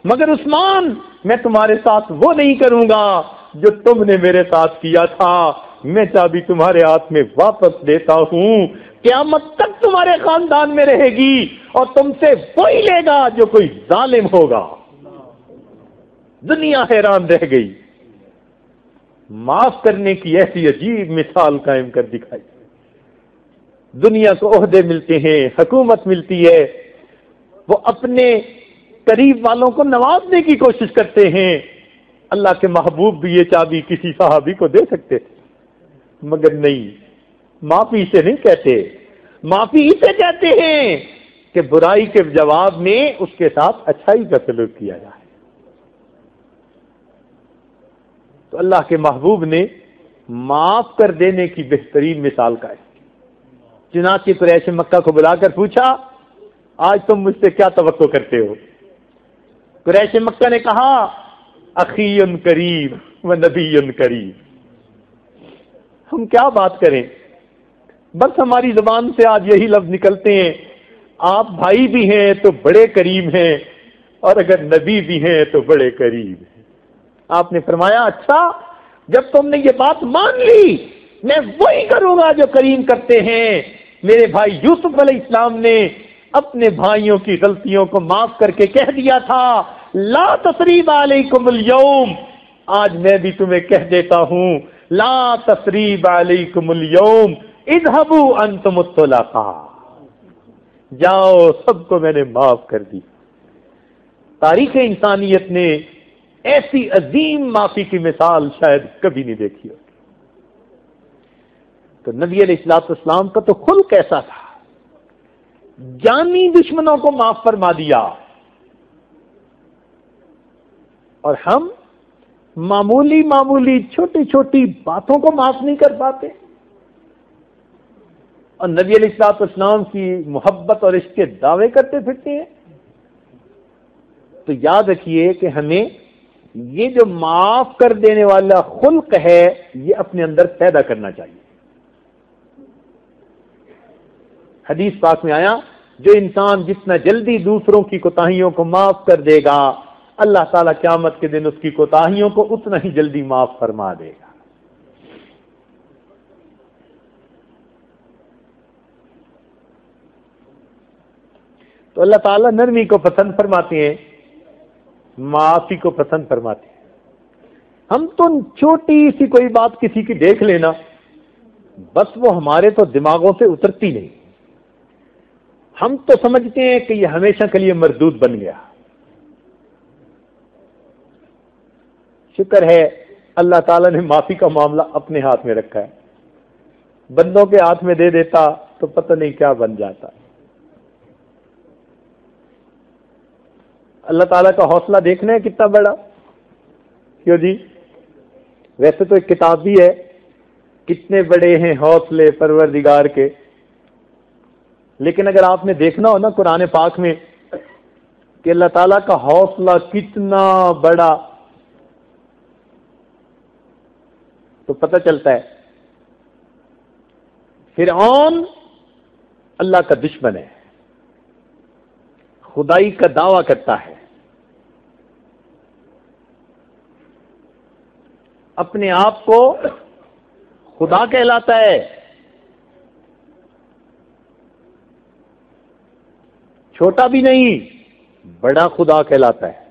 S1: مگر عثمان میں تمہارے ساتھ وہ نہیں کروں گا جو تم نے میرے ساتھ کیا تھا، میں چابی تمہارے ہاتھ میں واپس دیتا ہوں، قیامت تک تمہارے خاندان میں رہے گی اور تم سے وہی لے گا جو کوئی ظالم ہوگا۔ دنیا حیران رہ گئی، معاف کرنے کی ایسی عجیب مثال قائم کر دکھائی۔ دنیا کو عہدے ملتے ہیں، حکومت ملتی ہے، وہ اپنے قریب والوں کو نوازنے کی کوشش کرتے ہیں۔ اللہ کے محبوب بھی یہ چابی کسی صحابی کو دے سکتے تھے، مگر نہیں، معافی سے نہیں کہتے، معافی اسے کہتے ہیں کہ برائی کے جواب میں اس کے ساتھ اچھائی کا سلوک کیا جائے۔ تو اللہ کے محبوب نے معاف کر دینے کی بہترین مثال قائم کی۔ چنانچہ قریش مکہ کو بلا کر پوچھا آج تم مجھ سے کیا توقع کرتے ہو؟ قریش مکہ نے کہا اخی کریم و نبی کریم، ہم کیا بات کریں، بس ہماری زبان سے آج یہی لفظ نکلتے ہیں، آپ بھائی بھی ہیں تو بڑے کریم ہیں اور اگر نبی بھی ہیں تو بڑے قریب ہیں۔ آپ نے فرمایا اچھا، جب تم نے یہ بات مان لی میں وہی کروں گا جو کریم کرتے ہیں۔ میرے بھائی یوسف علیہ السلام نے اپنے بھائیوں کی غلطیوں کو معاف کر کے کہہ دیا تھا لا تثریب علیکم اليوم، آج میں بھی تمہیں کہہ دیتا ہوں لا تثریب علیکم اليوم اذهبوا انتم الطلقاء، جاؤ سب کو میں نے معاف کر دی۔ تاریخ انسانیت نے ایسی عظیم معافی کی مثال شاید کبھی نہیں دیکھی ہوگی۔ تو نبی علیہ الصلوۃ والسلام کا تو خلق ایسا تھا، جانی دشمنوں کو معاف فرما دیا، اور ہم معمولی معمولی چھوٹی چھوٹی باتوں کو معاف نہیں کر پاتے، اور نبی علیہ الصلوۃ والسلام کی محبت اور عشق کے دعوے کرتے پھرتے ہیں۔ تو یاد رکھیے کہ ہمیں یہ جو معاف کر دینے والا خلق ہے یہ اپنے اندر پیدا کرنا چاہیے۔ حدیث پاک میں آیا جو انسان جتنا جلدی دوسروں کی کوتاہیوں کو معاف کر دے گا اللہ تعالیٰ قیامت کے دن اس کی کوتاہیوں کو اتنا ہی جلدی معاف فرما دے گا۔ تو اللہ تعالیٰ نرمی کو پسند فرماتے ہیں، معافی کو پسند فرماتے ہیں۔ ہم تو چھوٹی سی کوئی بات کسی کی دیکھ لینا بس وہ ہمارے تو دماغوں سے اترتی نہیں، ہم تو سمجھتے ہیں کہ یہ ہمیشہ کے لیے مردود بن گیا۔ شکر ہے اللہ تعالیٰ نے معافی کا معاملہ اپنے ہاتھ میں رکھا ہے، بندوں کے ہاتھ میں دے دیتا تو پتہ نہیں کیا بن جاتا۔ اللہ تعالیٰ کا حوصلہ دیکھنا ہے کتنا بڑا، کیوں جی؟ ویسے تو ایک کتاب بھی ہے کتنے بڑے ہیں حوصلے پروردگار کے، لیکن اگر آپ نے دیکھنا ہو نا قرآن پاک میں کہ اللہ تعالیٰ کا حوصلہ کتنا بڑا تو پتہ چلتا ہے فرعون اللہ کا دشمن ہے، خدائی کا دعویٰ کرتا ہے، اپنے آپ کو خدا کہلاتا ہے، چھوٹا بھی نہیں بڑا خدا کہلاتا ہے۔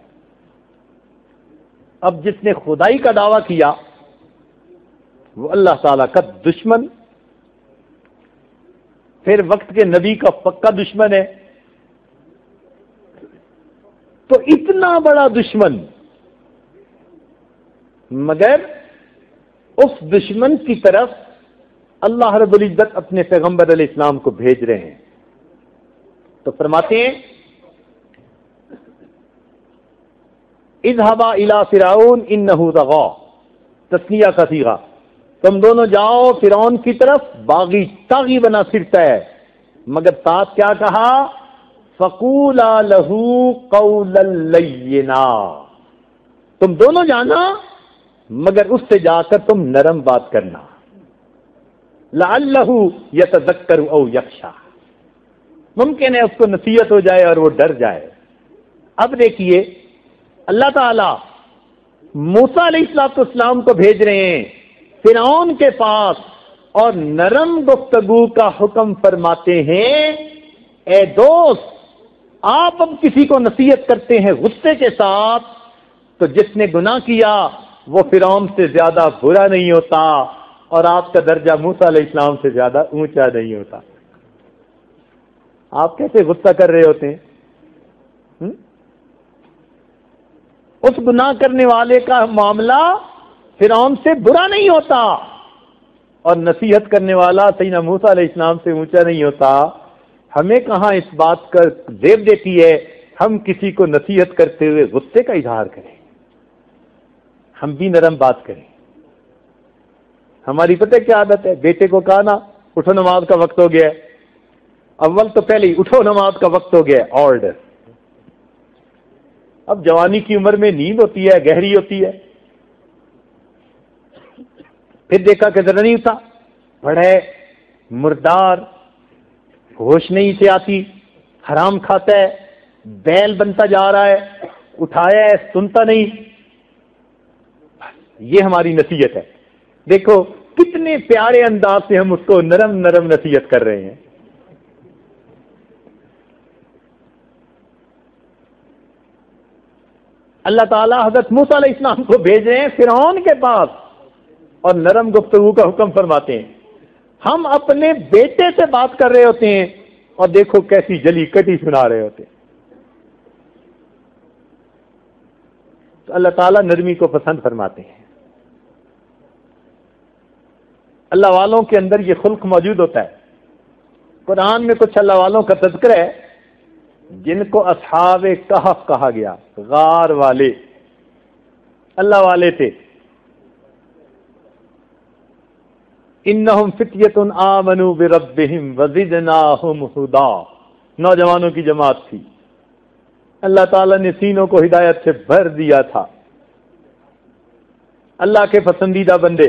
S1: اب جس نے خدائی کا دعویٰ کیا وہ اللہ تعالیٰ کا دشمن، پھر وقت کے نبی کا پکا دشمن ہے. تو اتنا بڑا دشمن، مگر اس دشمن کی طرف اللہ رب العزت اپنے پیغمبر علیہ السلام کو بھیج رہے ہیں. تو فرماتے ہیں اذهبا الى فرعون انه طغى، تسنیہ کا صیغہ، تم دونوں جاؤ فرعون کی طرف، باغی طاغی بنا پھرتا ہے. مگر ساتھ کیا کہا؟ فقولا له قولا لینا، تم دونوں جانا مگر اس سے جا کر تم نرم بات کرنا. لعلہ یتذکر او یخشی، ممکن ہے اس کو نصیحت ہو جائے اور وہ ڈر جائے. اب دیکھیے اللہ تعالی موسیٰ علیہ السلام کو بھیج رہے ہیں فرعون کے پاس اور نرم گفتگو کا حکم فرماتے ہیں. اے دوست، آپ اب کسی کو نصیحت کرتے ہیں غصے کے ساتھ، تو جس نے گناہ کیا وہ فرعون سے زیادہ برا نہیں ہوتا اور آپ کا درجہ موسیٰ علیہ السلام سے زیادہ اونچا نہیں ہوتا. آپ کیسے غصہ کر رہے ہوتے ہیں؟ اس گناہ کرنے والے کا معاملہ فرعون سے برا نہیں ہوتا اور نصیحت کرنے والا سیدنا موسیٰ علیہ السلام سے اونچا نہیں ہوتا. ہمیں کہاں اس بات کا زیب دیتی ہے ہم کسی کو نصیحت کرتے ہوئے غصے کا اظہار کریں، ہم بھی نرم بات کریں. ہماری پتہ کیا عادت ہے؟ بیٹے کو کہا نا اٹھو نماز کا وقت ہو گیا ہے، اول تو پہلے ہی اٹھو نماز کا وقت ہو گیا ہے، آرڈر. اب جوانی کی عمر میں نیند ہوتی ہے، گہری ہوتی ہے، پھر دیکھا کہ ذرا نہیں اٹھا، بڑے مردار، ہوش نہیں سے آتی، حرام کھاتا ہے، بیل بنتا جا رہا ہے، اٹھایا ہے سنتا نہیں. یہ ہماری نصیحت ہے. دیکھو کتنے پیارے انداز سے ہم اس کو نرم نرم نصیحت کر رہے ہیں. اللہ تعالیٰ حضرت موسیٰ علیہ السلام کو بھیج رہے ہیں فرعون کے پاس اور نرم گفتگو کا حکم فرماتے ہیں. ہم اپنے بیٹے سے بات کر رہے ہوتے ہیں اور دیکھو کیسی جلی کٹی سنا رہے ہوتے ہیں. تو اللہ تعالیٰ نرمی کو پسند فرماتے ہیں. اللہ والوں کے اندر یہ خلق موجود ہوتا ہے. قرآن میں کچھ اللہ والوں کا تذکرہ ہے جن کو اصحاب کہف کہا گیا، غار والے، اللہ والے تھے. انہم فتیۃ آمنوا بربہم وزدناہم ہدی، نوجوانوں کی جماعت تھی. اللہ تعالیٰ نے سینوں کو ہدایت سے بھر دیا تھا. اللہ کے پسندیدہ بندے.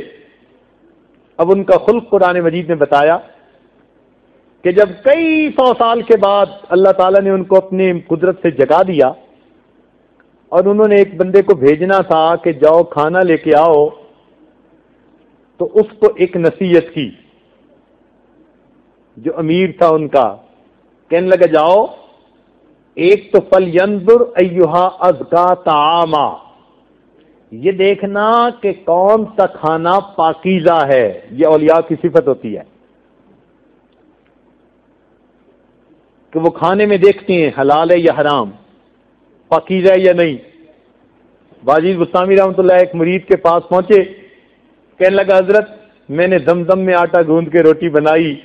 S1: اب ان کا خلق قرآن مجید نے بتایا کہ جب کئی سو سال کے بعد اللہ تعالیٰ نے ان کو اپنی قدرت سے جگا دیا اور انہوں نے ایک بندے کو بھیجنا تھا کہ جاؤ کھانا لے کے آؤ، تو اس کو ایک نصیحت کی. جو امیر تھا ان کا کہنے لگا جاؤ ایک تو فَلْيَنْظُرْ أَيُّهَا أَزْكَىٰ طَعَامًا، یہ دیکھنا کہ کون سا کھانا پاکیزہ ہے. یہ اولیاء کی صفت ہوتی ہے کہ وہ کھانے میں دیکھتے ہیں حلال ہے یا حرام، پاکیزہ ہے یا نہیں. باجید بستامی رحمۃ اللہ ایک مرید کے پاس پہنچے، کہنے لگا حضرت میں نے دم میں آٹا گوندھ کے روٹی بنائی.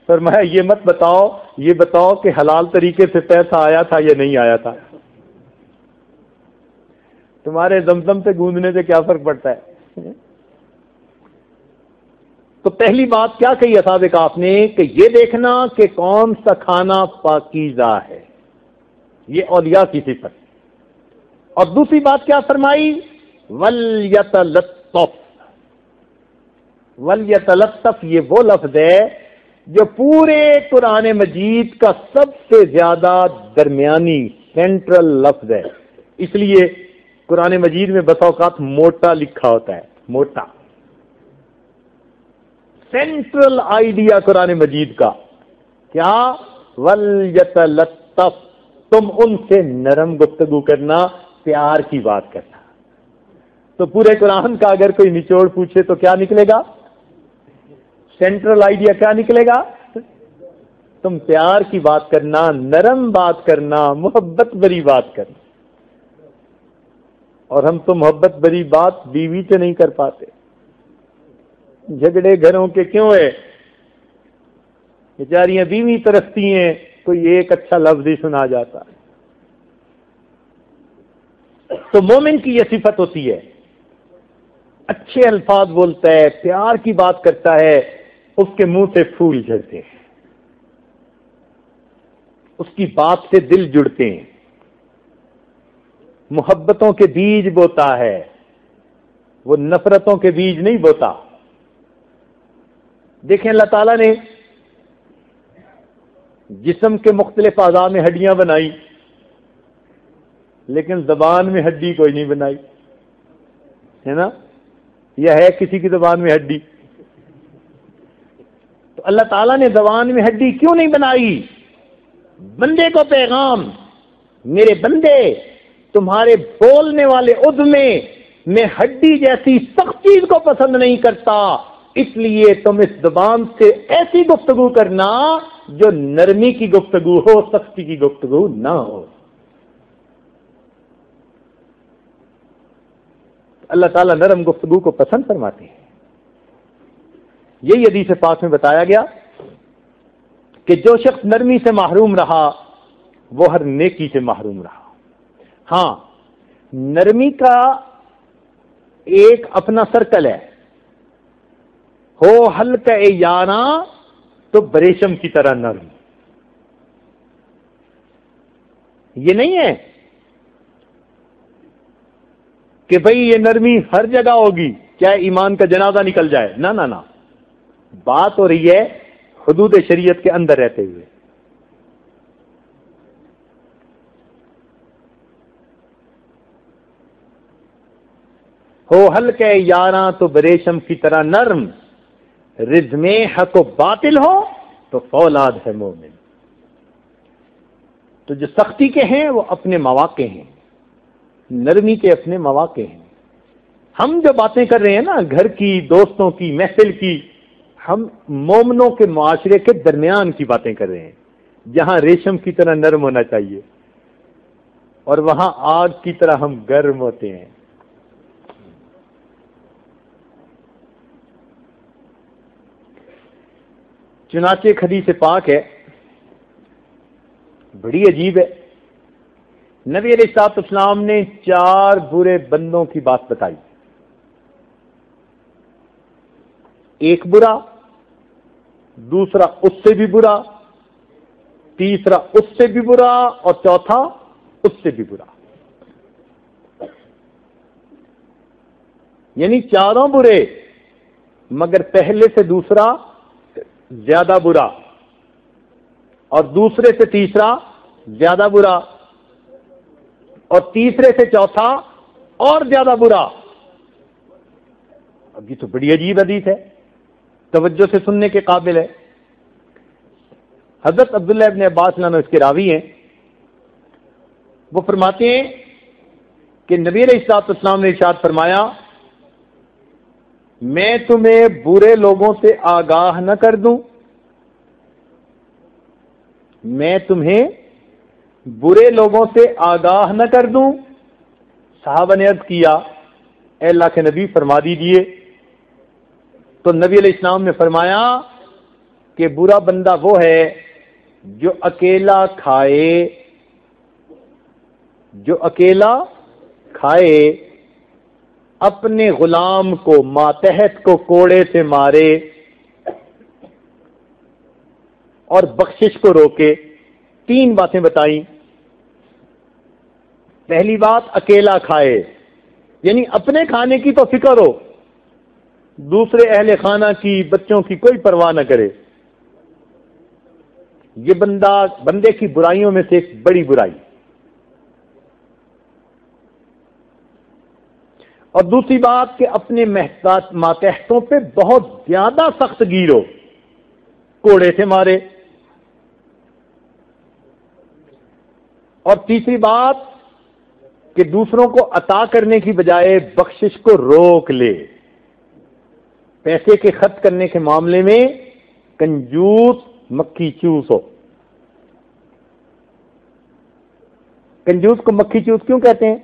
S1: فرمایا یہ مت بتاؤ، یہ بتاؤ کہ حلال طریقے سے پیسہ آیا تھا یا نہیں آیا تھا. تمہارے زمزم سے گوندنے سے کیا فرق پڑتا ہے؟ تو پہلی بات کیا کہی اصحاب کہف نے کہ یہ دیکھنا کہ کون سا کھانا پاکیزہ ہے. یہ اولیاء کی صفت. اور دوسری بات کیا فرمائی؟ وَلْيَتَلَطَّفْ. وَلْيَتَلَطَّفْ یہ وہ لفظ ہے جو پورے قرآن مجید کا سب سے زیادہ درمیانی سینٹرل لفظ ہے. اس لیے قرآن مجید میں بسا اوقات موٹا لکھا ہوتا ہے. موٹا سینٹرل آئیڈیا قرآن مجید کا کیا؟ وَلْيَتَلَطَّفْ، تم ان سے نرم گفتگو کرنا، پیار کی بات کرنا. تو پورے قرآن کا اگر کوئی نچوڑ پوچھے تو کیا نکلے گا؟ سینٹرل آئیڈیا کیا نکلے گا؟ تم پیار کی بات کرنا، نرم بات کرنا، محبت بری بات کرنا. اور ہم تو محبت بری بات بیوی سے نہیں کر پاتے. جھگڑے گھروں کے کیوں ہے؟ بیچاریاں بیوی ترستی ہیں، کوئی ایک اچھا لفظ ہی سنا جاتا ہے. تو مومن کی یہ صفت ہوتی ہے، اچھے الفاظ بولتا ہے، پیار کی بات کرتا ہے، اس کے منہ سے پھول جھڑتے ہیں، اس کی بات سے دل جڑتے ہیں، محبتوں کے بیج بوتا ہے، وہ نفرتوں کے بیج نہیں بوتا. دیکھیں اللہ تعالیٰ نے جسم کے مختلف اعضاء میں ہڈیاں بنائی، لیکن زبان میں ہڈی کوئی نہیں بنائی، ہے نا؟ یا ہے کسی کی زبان میں ہڈی؟ تو اللہ تعالیٰ نے زبان میں ہڈی کیوں نہیں بنائی؟ بندے کو پیغام، میرے بندے تمہارے بولنے والے عضو میں ہڈی جیسی سخت چیز کو پسند نہیں کرتا، اس لیے تم اس زبان سے ایسی گفتگو کرنا جو نرمی کی گفتگو ہو، سختی کی گفتگو نہ ہو. اللہ تعالیٰ نرم گفتگو کو پسند فرماتے ہیں. یہی حدیث پاک میں بتایا گیا کہ جو شخص نرمی سے محروم رہا وہ ہر نیکی سے محروم رہا. ہاں، نرمی کا ایک اپنا سرکل ہے، ہو ہلکا یانا تو بریشم کی طرح نرم. یہ نہیں ہے کہ بھئی یہ نرمی ہر جگہ ہوگی چاہے ایمان کا جنازہ نکل جائے. نہ نہ نہ، بات ہو رہی ہے حدود شریعت کے اندر رہتے ہوئے. ہو ہلکے یاراں تو بریشم کی طرح نرم، رزم حق و باطل ہو تو فولاد ہے مومن. تو جو سختی کے ہیں وہ اپنے مواقع ہیں، نرمی کے اپنے مواقع ہیں. ہم جو باتیں کر رہے ہیں نا، گھر کی، دوستوں کی، محفل کی، ہم مومنوں کے معاشرے کے درمیان کی باتیں کر رہے ہیں، جہاں ریشم کی طرح نرم ہونا چاہیے اور وہاں آگ کی طرح ہم گرم ہوتے ہیں. چنانچہ ایک حدیث پاک ہے، بڑی عجیب ہے. نبی علیہ الصلوۃ والسلام نے 4 برے بندوں کی بات بتائی. ایک برا، دوسرا اس سے بھی برا، تیسرا اس سے بھی برا، اور چوتھا اس سے بھی برا. یعنی 4 برے، مگر پہلے سے دوسرا زیادہ برا، اور دوسرے سے تیسرا زیادہ برا، اور تیسرے سے چوتھا اور زیادہ برا. اب یہ تو بڑی عجیب حدیث ہے، توجہ سے سننے کے قابل ہے. حضرت عبداللہ ابن عباس عنہ اس کے راوی ہیں. وہ فرماتے ہیں کہ نبی علیہ الصلوۃ والسلام نے ارشاد فرمایا، میں تمہیں برے لوگوں سے آگاہ نہ کر دوں، میں تمہیں برے لوگوں سے آگاہ نہ کر دوں. صحابہ نے عرض کیا، اے اللہ کے نبی فرما دیجئے. تو نبی علیہ السلام نے فرمایا کہ برا بندہ وہ ہے جو اکیلا کھائے، جو اکیلا کھائے، اپنے غلام کو، ماتحت کو کوڑے سے مارے اور بخشش کو روکے. 3 باتیں بتائیں. پہلی بات، اکیلا کھائے، یعنی اپنے کھانے کی تو فکر ہو، دوسرے اہل خانہ کی، بچوں کی کوئی پرواہ نہ کرے. یہ بندے کی برائیوں میں سے ایک بڑی برائی. اور دوسری بات کہ اپنے ماتحتوں پہ بہت زیادہ سخت گیر ہو، کوڑے سے مارے. اور تیسری بات کہ دوسروں کو عطا کرنے کی بجائے بخشش کو روک لے. پیسے کے خرچ کرنے کے معاملے میں کنجوس مکھی چوس ہو. کنجوس کو مکھی چوس کیوں کہتے ہیں؟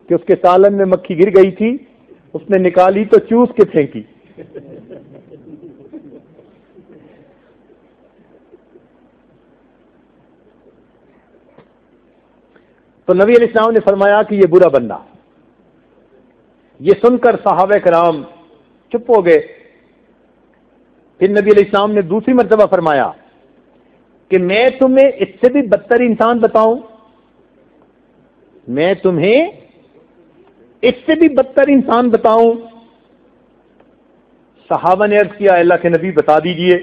S1: کہ اس کے سالن میں مکھی گر گئی تھی، اس نے نکالی تو چوس کے پھینکی. تو نبی علیہ السلام نے فرمایا کہ یہ برا بندہ. یہ سن کر صحابہ کرام چپ ہو گئے. پھر نبی علیہ السلام نے دوسری مرتبہ فرمایا کہ میں تمہیں اس سے بھی بدتر انسان بتاؤں، میں تمہیں اس سے بھی بدتر انسان بتاؤں. صحابہ نے عرض کیا اللہ کے نبی بتا دیجئے.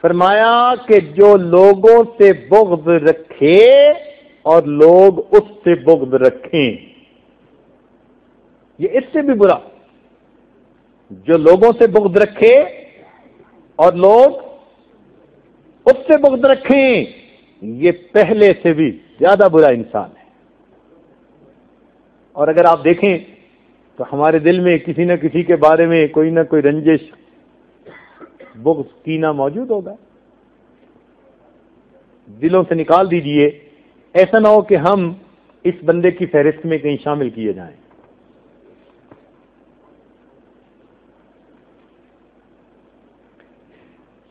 S1: فرمایا کہ جو لوگوں سے بغض رکھے اور لوگ اس سے بغض رکھیں. یہ اس سے بھی برا. جو لوگوں سے بغض رکھے اور لوگ اس سے بغض رکھیں، یہ پہلے سے بھی زیادہ برا انسان ہے. اور اگر آپ دیکھیں تو ہمارے دل میں کسی نہ کسی کے بارے میں کوئی نہ کوئی رنجش، بغض، کینہ موجود ہوگا. دلوں سے نکال دیجئے. ایسا نہ ہو کہ ہم اس بندے کی فہرست میں کہیں شامل کیے جائیں.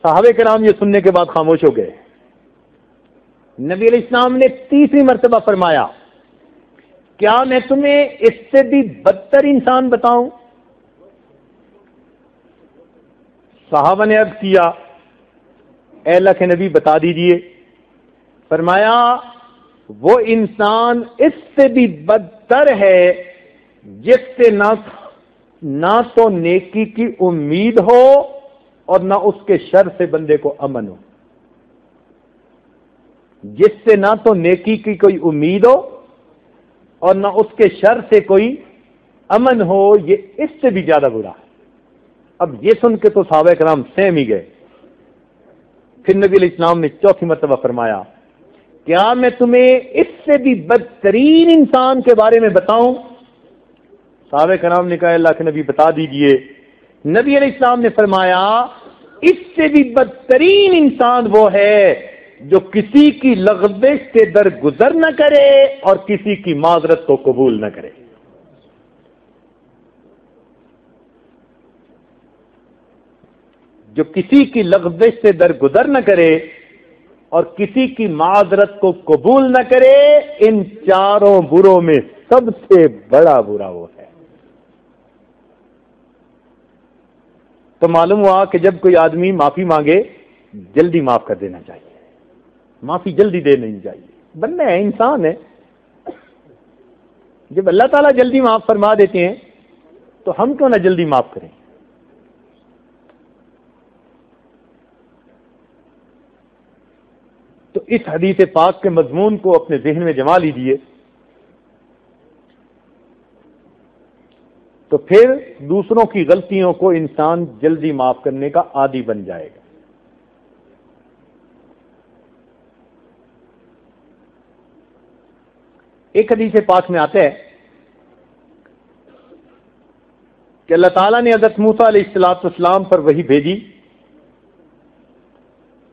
S1: صحابہ کرام یہ سننے کے بعد خاموش ہو گئے. نبی علیہ السلام نے تیسری مرتبہ فرمایا کیا میں تمہیں اس سے بھی بدتر انسان بتاؤں؟ صحابہ نے عرض کیا اے اللہ کے نبی بتا دیجئے. فرمایا وہ انسان اس سے بھی بدتر ہے جس سے نہ تو نیکی کی امید ہو اور نہ اس کے شر سے بندے کو امن ہو. جس سے نہ تو نیکی کی کوئی امید ہو اور نہ اس کے شر سے کوئی امن ہو، یہ اس سے بھی زیادہ برا ہے. اب یہ سن کے تو صحابہ کرام سہم ہی گئے. پھر نبی علیہ السلام نے چوتھی مرتبہ فرمایا کیا میں تمہیں اس سے بھی بدترین انسان کے بارے میں بتاؤں؟ صحابہ کرام نے کہا اللہ کے نبی بتا دیجئے. نبی علیہ السلام نے فرمایا اس سے بھی بدترین انسان وہ ہے جو کسی کی لغزش سے درگزر نہ کرے اور کسی کی معذرت کو قبول نہ کرے. جو کسی کی لغزش سے درگزر نہ کرے اور کسی کی معذرت کو قبول نہ کرے، ان چاروں بروں میں سب سے بڑا برا وہ ہے. تو معلوم ہوا کہ جب کوئی آدمی معافی مانگے جلدی معاف کر دینا چاہیے. معافی جلدی دے نہیں چاہیے. بندہ ہے، انسان ہے. جب اللہ تعالیٰ جلدی معاف فرما دیتے ہیں تو ہم کیوں نہ جلدی معاف کریں. تو اس حدیث پاک کے مضمون کو اپنے ذہن میں جما لیجیے. تو پھر دوسروں کی غلطیوں کو انسان جلدی معاف کرنے کا عادی بن جائے گا. ایک حدیث پاک میں آتا ہے کہ اللہ تعالیٰ نے حضرت موسیٰ علیہ السلام پر وحی بھیجی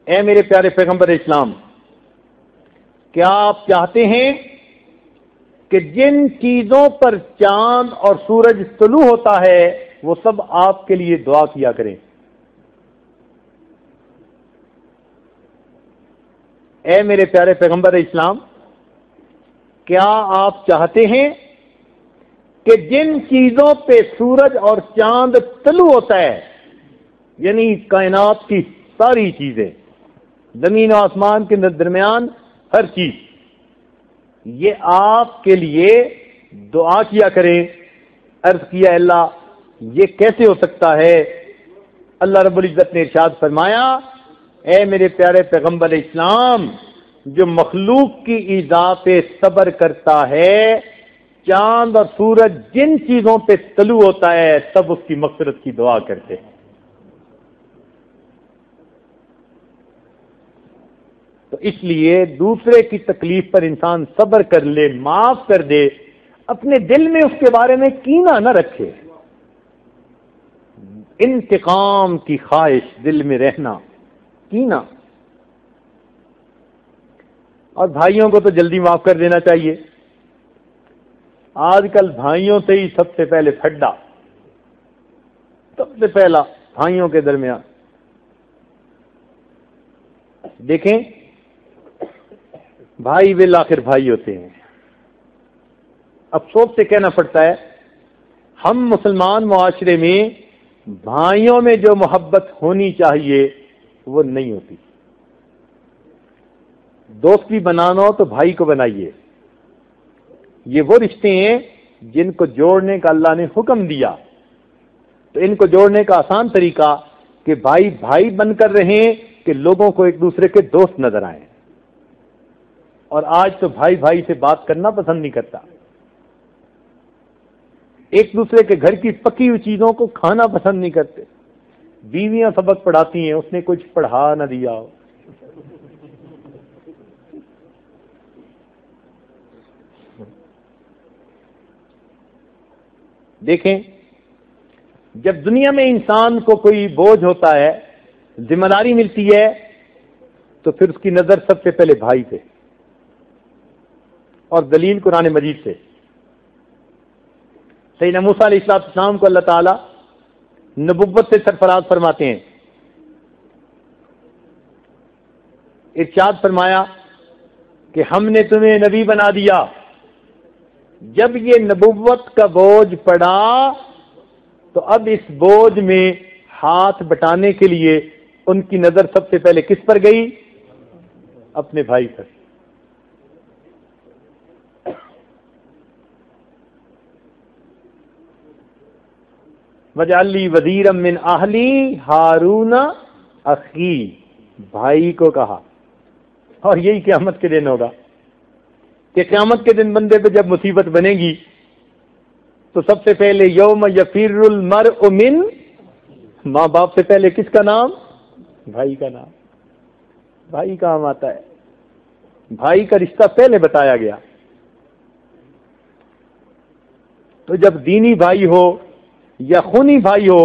S1: اے میرے پیارے پیغمبر اسلام، کیا آپ چاہتے ہیں کہ جن چیزوں پر چاند اور سورج طلوع ہوتا ہے وہ سب آپ کے لیے دعا کیا کریں؟ اے میرے پیارے پیغمبر اسلام، کیا آپ چاہتے ہیں کہ جن چیزوں پہ سورج اور چاند طلوع ہوتا ہے، یعنی کائنات کی ساری چیزیں، زمین و آسمان کے درمیان ہر چیز، یہ آپ کے لیے دعا کیا کریں؟ عرض کیا اللہ یہ کیسے ہو سکتا ہے؟ اللہ رب العزت نے ارشاد فرمایا اے میرے پیارے پیغمبر اسلام، جو مخلوق کی ایذا پہ صبر کرتا ہے، چاند اور سورج جن چیزوں پہ طلوع ہوتا ہے سب اس کی مغفرت کی دعا کرتے ہیں. تو اس لیے دوسرے کی تکلیف پر انسان صبر کر لے، معاف کر دے، اپنے دل میں اس کے بارے میں کینہ نہ رکھے. انتقام کی خواہش دل میں رہنا، کینہ. اور بھائیوں کو تو جلدی معاف کر دینا چاہیے. آج کل بھائیوں سے ہی سب سے پہلے پھڈا، سب سے پہلا بھائیوں کے درمیان. دیکھیں بھائی بالآخر بھائی ہوتے ہیں. افسوس سے کہنا پڑتا ہے ہم مسلمان معاشرے میں بھائیوں میں جو محبت ہونی چاہیے وہ نہیں ہوتی. دوستی بنانا ہو تو بھائی کو بنائیے. یہ وہ رشتے ہیں جن کو جوڑنے کا اللہ نے حکم دیا. تو ان کو جوڑنے کا آسان طریقہ کہ بھائی بھائی بن کر رہیں کہ لوگوں کو ایک دوسرے کے دوست نظر آئیں. اور آج تو بھائی بھائی سے بات کرنا پسند نہیں کرتا، ایک دوسرے کے گھر کی پکی ہوئی چیزوں کو کھانا پسند نہیں کرتے. بیویاں سبق پڑھاتی ہیں، اس نے کچھ پڑھا نہ دیا ہو. دیکھیں جب دنیا میں انسان کو کوئی بوجھ ہوتا ہے، ذمہ داری ملتی ہے، تو پھر اس کی نظر سب سے پہلے بھائی پہ، اور دلیل قرآن مجید سے. سیدنا موسیٰ علیہ السلام کو اللہ تعالی نبوت سے سرفراز فرماتے ہیں. ارشاد فرمایا کہ ہم نے تمہیں نبی بنا دیا. جب یہ نبوت کا بوجھ پڑا تو اب اس بوجھ میں ہاتھ بٹانے کے لیے ان کی نظر سب سے پہلے کس پر گئی؟ اپنے بھائی پر. وَاجْعَلْ لِي وَزِيرًا مِّنْ أَهْلِي هَارُونَ أَخِي، بھائی کو کہا. اور یہی قیامت کے دن ہوگا کہ قیامت کے دن بندے پہ جب مصیبت بنے گی تو سب سے پہلے یوم یفر المرء من، ماں باپ سے پہلے کس کا نام؟ بھائی کا نام. بھائی کام آتا ہے، بھائی کا رشتہ پہلے بتایا گیا. تو جب دینی بھائی ہو یا خونی بھائی ہو،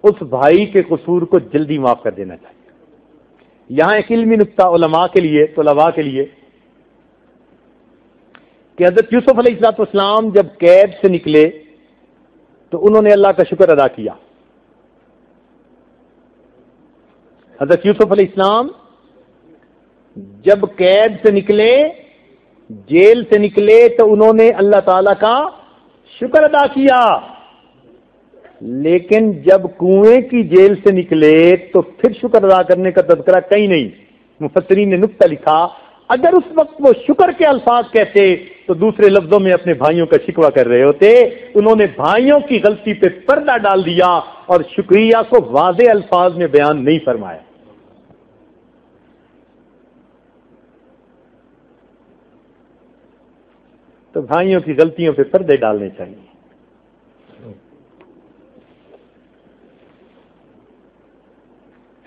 S1: اس بھائی کے قصور کو جلدی معاف کر دینا چاہیے. یہاں ایک علمی نکتہ علماء کے لیے، طلباء کے لیے، کہ حضرت یوسف علیہ السلام جب قید سے نکلے تو انہوں نے اللہ کا شکر ادا کیا. حضرت یوسف علیہ السلام جب قید سے نکلے، جیل سے نکلے، تو انہوں نے اللہ تعالی کا شکر ادا کیا. لیکن جب کنویں کی جیل سے نکلے تو پھر شکر ادا کرنے کا تذکرہ کہیں نہیں. مفسرین نے نکتہ لکھا اگر اس وقت وہ شکر کے الفاظ کہتے تو دوسرے لفظوں میں اپنے بھائیوں کا شکوہ کر رہے ہوتے. انہوں نے بھائیوں کی غلطی پہ پردہ ڈال دیا اور شکریہ کو واضح الفاظ میں بیان نہیں فرمایا. تو بھائیوں کی غلطیوں پہ پردے ڈالنے چاہیے.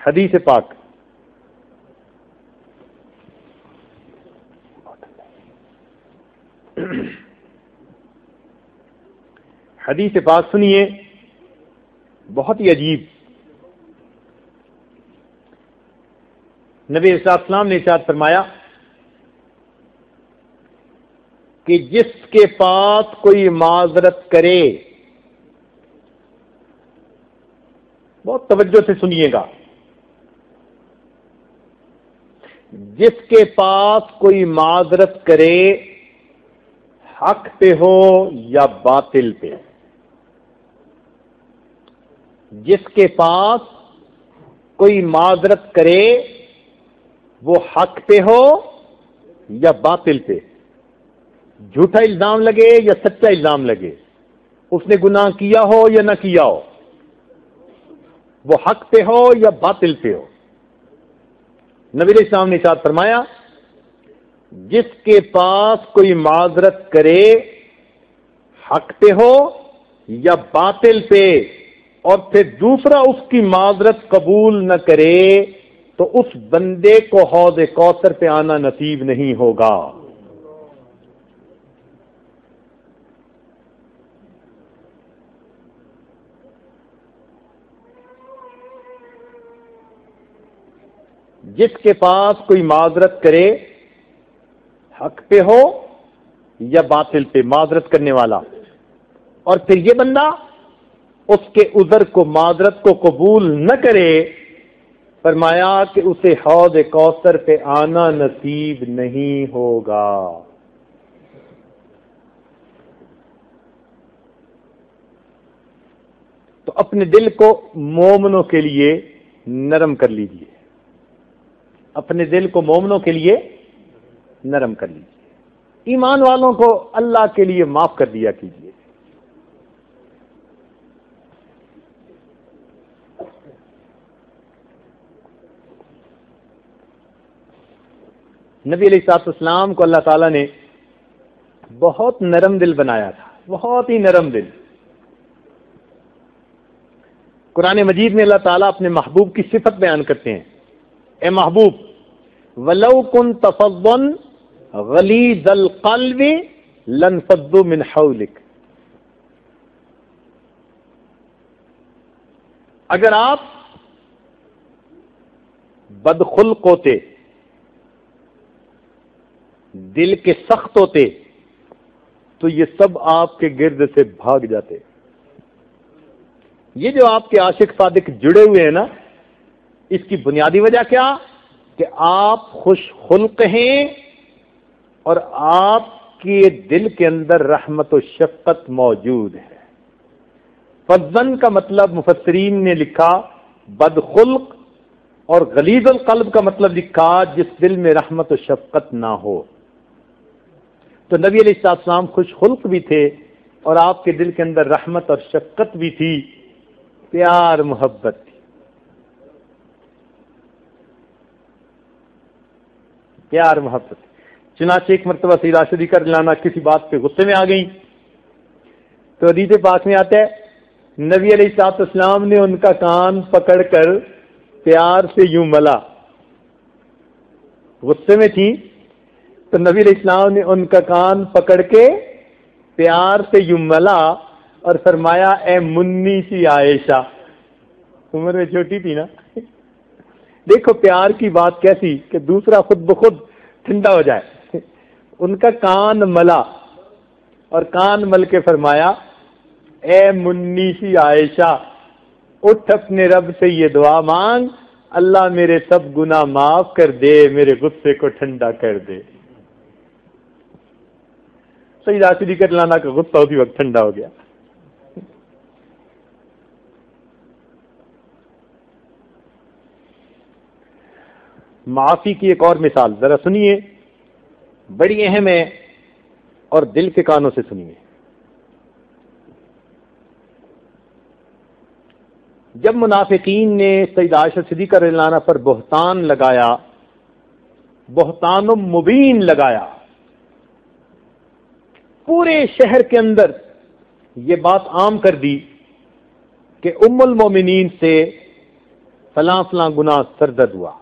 S1: حدیث پاک حدیث پاک سنیے، بہت ہی عجیب. نبی علیہ السلام نے ارشاد فرمایا کہ جس کے پاس کوئی معذرت کرے، بہت توجہ سے سنیے گا، جس کے پاس کوئی معذرت کرے حق پہ ہو یا باطل پہ، جس کے پاس کوئی معذرت کرے وہ حق پہ ہو یا باطل پہ، جھوٹا الزام لگے یا سچا الزام لگے، اس نے گناہ کیا ہو یا نہ کیا ہو، وہ حق پہ ہو یا باطل پہ ہو. نبی علیہ السلام نے ارشاد فرمایا جس کے پاس کوئی معذرت کرے حق پہ ہو یا باطل پہ، اور پھر دوسرا اس کی معذرت قبول نہ کرے تو اس بندے کو حوض کوثر پہ آنا نصیب نہیں ہوگا. جس کے پاس کوئی معذرت کرے، حق پہ ہو یا باطل پہ معذرت کرنے والا، اور پھر یہ بندہ اس کے عذر کو، معذرت کو قبول نہ کرے، فرمایا کہ اسے حوض کوثر پہ آنا نصیب نہیں ہوگا۔ تو اپنے دل کو مومنوں کے لیے نرم کر لیجئے، اپنے دل کو مومنوں کے لیے نرم کر لیجئے، ایمان والوں کو اللہ کے لیے معاف کر دیا کیجئے۔ نبی علیہ الصلوۃ والسلام کو اللہ تعالیٰ نے بہت نرم دل بنایا تھا، بہت ہی نرم دل۔ قرآن مجید میں اللہ تعالیٰ اپنے محبوب کی صفت بیان کرتے ہیں، اے محبوب وَلَوْ كُنْتَ فَظًّا غَلِيظَ الْقَلْبِ لَانفَضُّوا مِنْ حَوْلِكَ، اگر آپ بدخلق ہوتے، دل کے سخت ہوتے، تو یہ سب آپ کے گرد سے بھاگ جاتے۔ یہ جو آپ کے عاشق صادق جڑے ہوئے ہیں نا، اس کی بنیادی وجہ کیا؟ کہ آپ خوش خلق ہیں اور آپ کے دل کے اندر رحمت و شفقت موجود ہے۔ فضن کا مطلب مفسرین نے لکھا بدخلق، اور غلیظ القلب کا مطلب لکھا جس دل میں رحمت و شفقت نہ ہو۔ تو نبی علیہ السلام خوش خلق بھی تھے اور آپ کے دل کے اندر رحمت اور شفقت بھی تھی، پیار محبت تھی۔ پیار محبت۔ چنانچہ ایک مرتبہ سیدہ صدیقہ رضی اللہ عنہا کسی بات پہ غصے میں آ گئی، تو حدیث پاک میں آتا ہے نبی علیہ السلام نے ان کا کان پکڑ کر پیار سے یوں ملا۔ غصے میں تھی تو نبی علیہ السلام نے ان کا کان پکڑ کے پیار سے یوں ملا اور فرمایا اے منی سی عائشہ، عمر میں چھوٹی تھی نا، دیکھو پیار کی بات کیسی کہ دوسرا خود بخود ٹھنڈا ہو جائے۔ ان کا کان ملا اور کان مل کے فرمایا اے منی سی عائشہ، اٹھ اپنے رب سے یہ دعا مانگ، اللہ میرے سب گناہ معاف کر دے، میرے غصے کو ٹھنڈا کر دے۔ سیدہ صدیقہ رضی اللہ عنہا کا غصہ اسی وقت ٹھنڈا ہو گیا۔ معافی کی ایک اور مثال ذرا سنیے، بڑی اہم ہے اور دل کے کانوں سے سنیے۔ جب منافقین نے سیدہ عائشہ صدیقہ رضی اللہ عنہا پر بہتان لگایا، بہتان مبین لگایا، پورے شہر کے اندر یہ بات عام کر دی کہ ام المومنین سے فلاں فلاں گناہ سرزد ہوا،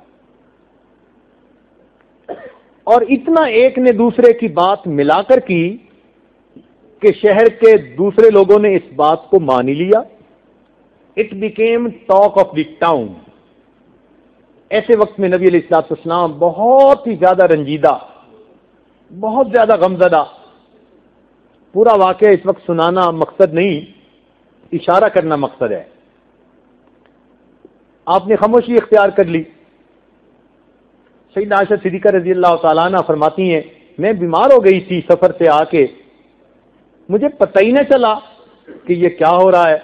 S1: اور اتنا ایک نے دوسرے کی بات ملا کر کی کہ شہر کے دوسرے لوگوں نے اس بات کو مان لیا۔ It became talk of the town. ایسے وقت میں نبی علیہ الصلوۃ والسلام بہت ہی زیادہ رنجیدہ، بہت زیادہ غمزدہ۔ پورا واقعہ اس وقت سنانا مقصد نہیں، اشارہ کرنا مقصد ہے۔ آپ نے خاموشی اختیار کر لی۔ سیدہ عائشہ صدیقہ رضی اللہ تعالیٰ عنہ فرماتی ہیں میں بیمار ہو گئی تھی سفر سے آ کے، مجھے پتہ ہی نہ چلا کہ یہ کیا ہو رہا ہے۔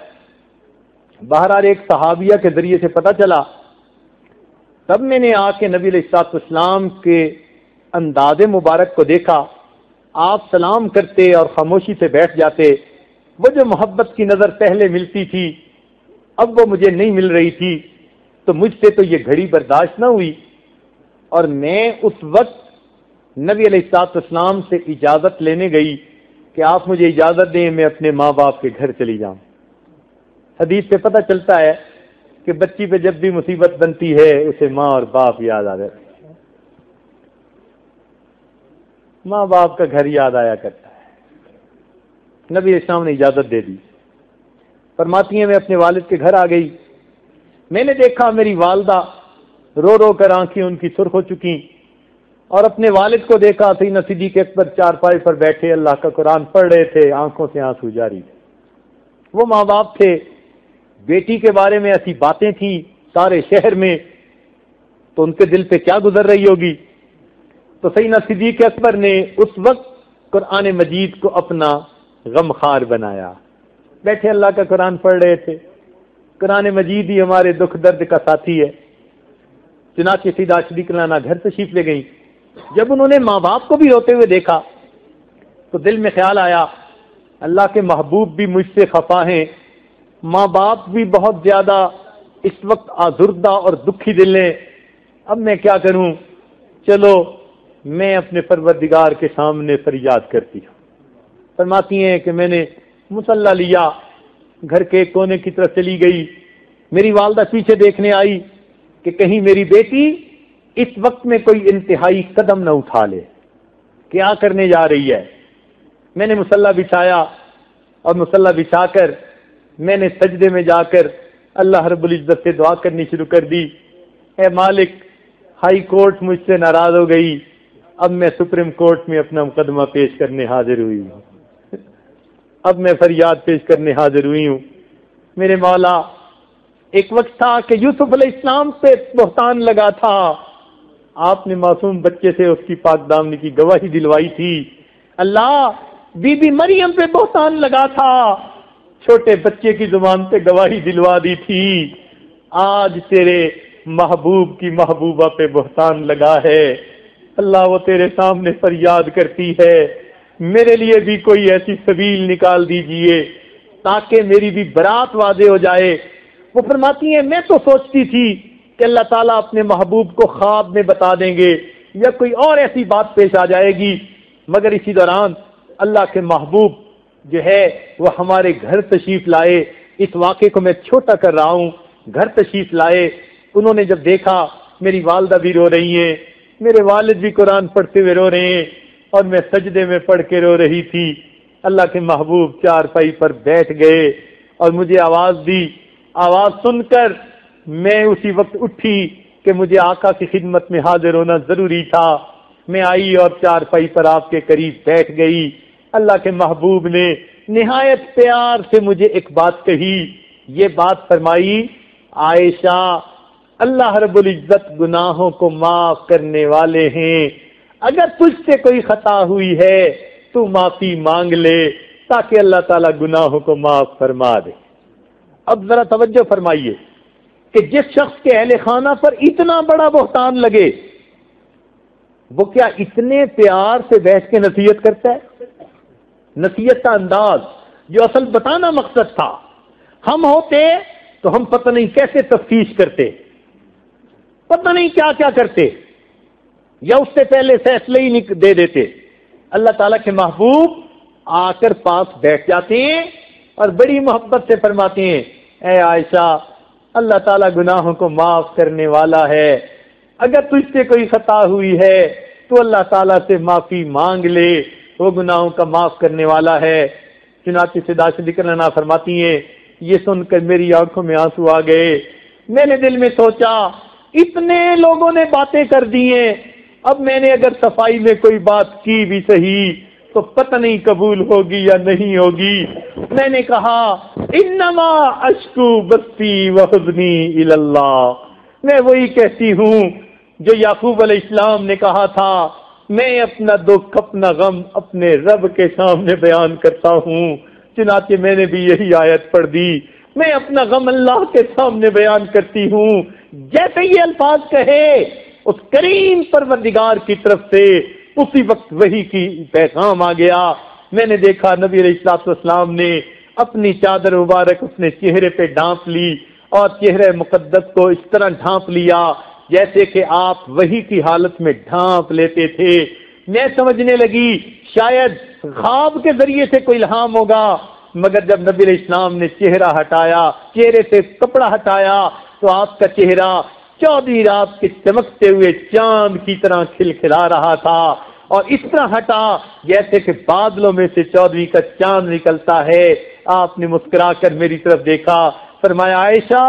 S1: بہرحال ایک صحابیہ کے ذریعے سے پتہ چلا، تب میں نے آ کے نبی علیہ الصلوۃ والسلام کے انداز مبارک کو دیکھا، آپ سلام کرتے اور خاموشی سے بیٹھ جاتے۔ وہ جو محبت کی نظر پہلے ملتی تھی اب وہ مجھے نہیں مل رہی تھی، تو مجھ سے تو یہ گھڑی برداشت نہ ہوئی، اور میں اس وقت نبی علیہ الصلوۃ والسلام سے اجازت لینے گئی کہ آپ مجھے اجازت دیں میں اپنے ماں باپ کے گھر چلی جاؤں۔ حدیث سے پتہ چلتا ہے کہ بچی پہ جب بھی مصیبت بنتی ہے اسے ماں اور باپ یاد آ جاتے ہیں، ماں باپ کا گھر یاد آیا کرتا ہے۔ نبی اسلام نے اجازت دے دی۔ فرماتی ہیں میں اپنے والد کے گھر آ گئی، میں نے دیکھا میری والدہ رو رو کر آنکھیں ان کی سرخ ہو چکی، اور اپنے والد کو دیکھا سیدنا صدیق اکبر چارپائی پر بیٹھے اللہ کا قرآن پڑھ رہے تھے، آنکھوں سے آنسو جاری تھے۔ وہ ماں باپ تھے، بیٹی کے بارے میں ایسی باتیں تھیں سارے شہر میں، تو ان کے دل پہ کیا گزر رہی ہوگی۔ تو سیدنا صدیق اکبر نے اس وقت قرآن مجید کو اپنا غمخوار بنایا، بیٹھے اللہ کا قرآن پڑھ رہے تھے، قرآن مجید ہی ہمارے دکھ درد کا ساتھی ہے۔ چنانچہ سیدہ صدیق لانا گھر تشریف لے گئیں۔ جب انہوں نے ماں باپ کو بھی روتے ہوئے دیکھا تو دل میں خیال آیا اللہ کے محبوب بھی مجھ سے خفا ہیں، ماں باپ بھی بہت زیادہ اس وقت آزردہ اور دکھی دل ہیں، اب میں کیا کروں؟ چلو میں اپنے پروردگار کے سامنے فریاد کرتی ہوں۔ فرماتی ہیں کہ میں نے مصلی لیا، گھر کے کونے کی طرف چلی گئی، میری والدہ پیچھے دیکھنے آئی کہ کہیں میری بیٹی اس وقت میں کوئی انتہائی قدم نہ اٹھا لے، کیا کرنے جا رہی ہے۔ میں نے مصلی بچھایا اور مصلی بچھا کر میں نے سجدے میں جا کر اللہ رب العزت سے دعا کرنی شروع کر دی، اے مالک، ہائی کورٹ مجھ سے ناراض ہو گئی، اب میں سپریم کورٹ میں اپنا مقدمہ پیش کرنے حاضر ہوئی ہوں، اب میں فریاد پیش کرنے حاضر ہوئی ہوں۔ میرے مولا، ایک وقت تھا کہ یوسف علیہ السلام پہ بہتان لگا تھا، آپ نے معصوم بچے سے اس کی پاک دامنی کی گواہی دلوائی تھی۔ اللہ، بی بی مریم پہ بہتان لگا تھا، چھوٹے بچے کی زبان پہ گواہی دلوا دی تھی، آج تیرے محبوب کی محبوبہ پہ بہتان لگا ہے، اللہ وہ تیرے سامنے فریاد کرتی ہے، میرے لیے بھی کوئی ایسی سبیل نکال دیجئے تاکہ میری بھی برات واضح ہو جائے۔ وہ فرماتی ہیں میں تو سوچتی تھی کہ اللہ تعالیٰ اپنے محبوب کو خواب میں بتا دیں گے یا کوئی اور ایسی بات پیش آ جائے گی، مگر اسی دوران اللہ کے محبوب جو ہے وہ ہمارے گھر تشریف لائے۔ اس واقعے کو میں چھوٹا کر رہا ہوں، گھر تشریف لائے، انہوں نے جب دیکھا میری والدہ بھی رو رہی ہیں، میرے والد بھی قرآن پڑھتے ہوئے رو رہے ہیں، اور میں سجدے میں پڑھ کے رو رہی تھی، اللہ کے محبوب چارپائی پر بیٹھ گئے اور مجھے آواز دی۔ آواز سن کر میں اسی وقت اٹھی کہ مجھے آقا کی خدمت میں حاضر ہونا ضروری تھا۔ میں آئی اور چارپائی پر آپ کے قریب بیٹھ گئی۔ اللہ کے محبوب نے نہایت پیار سے مجھے ایک بات کہی، یہ بات فرمائی، عائشہ، اللہ رب العزت گناہوں کو معاف کرنے والے ہیں، اگر تجھ سے کوئی خطا ہوئی ہے تو معافی مانگ لے تاکہ اللہ تعالیٰ گناہوں کو معاف فرما دے۔ اب ذرا توجہ فرمائیے کہ جس شخص کے اہل خانہ پر اتنا بڑا بہتان لگے وہ کیا اتنے پیار سے بیٹھ کے نصیحت کرتا ہے؟ نصیحت کا انداز جو اصل بتانا مقصد تھا، ہم ہوتے تو ہم پتہ نہیں کیسے تفتیش کرتے، پتہ نہیں کیا کیا کرتے، یا اس سے پہلے فیصلے ہی نہیں دے دیتے۔ اللہ تعالیٰ کے محبوب آ کر پاس بیٹھ جاتے ہیں اور بڑی محبت سے فرماتے ہیں، اے عائشہ، اللہ تعالیٰ گناہوں کو معاف کرنے والا ہے، اگر تجھ سے کوئی خطا ہوئی ہے تو اللہ تعالیٰ سے معافی مانگ لے، وہ گناہوں کا معاف کرنے والا ہے۔ چنانچہ سیدہ صدیقہ عنہا فرماتی ہیں، یہ سن کر میری آنکھوں میں آنسو آ گئے، میں نے دل میں سوچا اتنے لوگوں نے باتیں کر دی ہیں، اب میں نے اگر صفائی میں کوئی بات کی بھی صحیح تو پتہ نہیں قبول ہوگی یا نہیں ہوگی۔ میں نے کہا انما اشکو بثی وحزنی الی اللہ، میں وہی کہتی ہوں جو یعقوب علیہ السلام نے کہا تھا، میں اپنا دکھ اپنا غم اپنے رب کے سامنے بیان کرتا ہوں۔ چنانچہ میں نے بھی یہی آیت پڑھ دی، میں اپنا غم اللہ کے سامنے بیان کرتی ہوں۔ جیسے یہ الفاظ کہے اس کریم پروردگار کی طرف سے اسی وقت وحی کی پیغام آ گیا۔ میں نے دیکھا نبی علیہ الصلوۃ والسلام نے اپنی چادر مبارک اپنے چہرے پہ ڈھانپ لی اور چہرے مقدس کو اس طرح ڈھانپ لیا جیسے کہ آپ وحی کی حالت میں ڈھانپ لیتے تھے۔ میں سمجھنے لگی شاید خواب کے ذریعے سے کوئی الہام ہوگا، مگر جب نبی علیہ السلام نے چہرہ ہٹایا، چہرے سے کپڑا ہٹایا، تو آپ کا چہرہ 14 رات کے چمکتے ہوئے چاند کی طرح کھلکھلا رہا تھا، اور اس طرح ہٹا جیسے کہ بادلوں میں سے 14 کا چاند نکلتا ہے۔ آپ نے مسکرا کر میری طرف دیکھا، فرمایا عائشہ،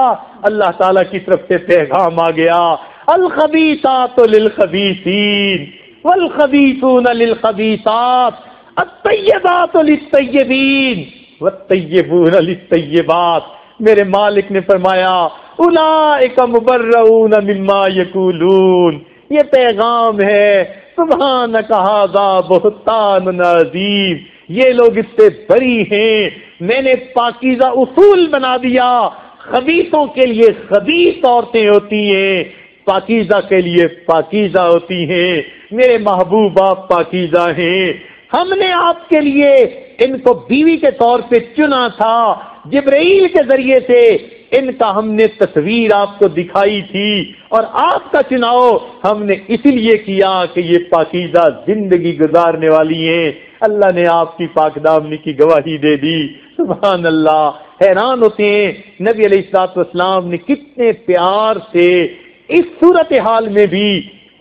S1: اللہ تعالیٰ کی طرف سے پیغام آ گیا، الخبیثات للخبیثین والخبیثون للخبیثات الطیبات للطیبین والطیبون للطیبات. میرے مالک نے فرمایا اولئک مبرؤون مما یقولون. یہ پیغام ہے سبحانک ھذا بہتان عظیم. یہ لوگ اس سے بری ہیں. میں نے پاکیزہ اصول بنا دیا. خبیثوں کے لیے خبیث عورتیں ہوتی ہیں, پاکیزہ کے لیے پاکیزہ ہوتی ہیں. میرے محبوب آپ پاکیزہ ہیں. ہم نے آپ کے لیے ان کو بیوی کے طور پہ چنا تھا. جبرائیل کے ذریعے سے ان کا ہم نے تصویر آپ کو دکھائی تھی, اور آپ کا چناؤ ہم نے اس لیے کیا کہ یہ پاکیزہ زندگی گزارنے والی ہیں. اللہ نے آپ کی پاک دامنی کی گواہی دے دی. سبحان اللہ. حیران ہوتے ہیں نبی علیہ الصلوۃ والسلام نے کتنے پیار سے اس صورتحال میں بھی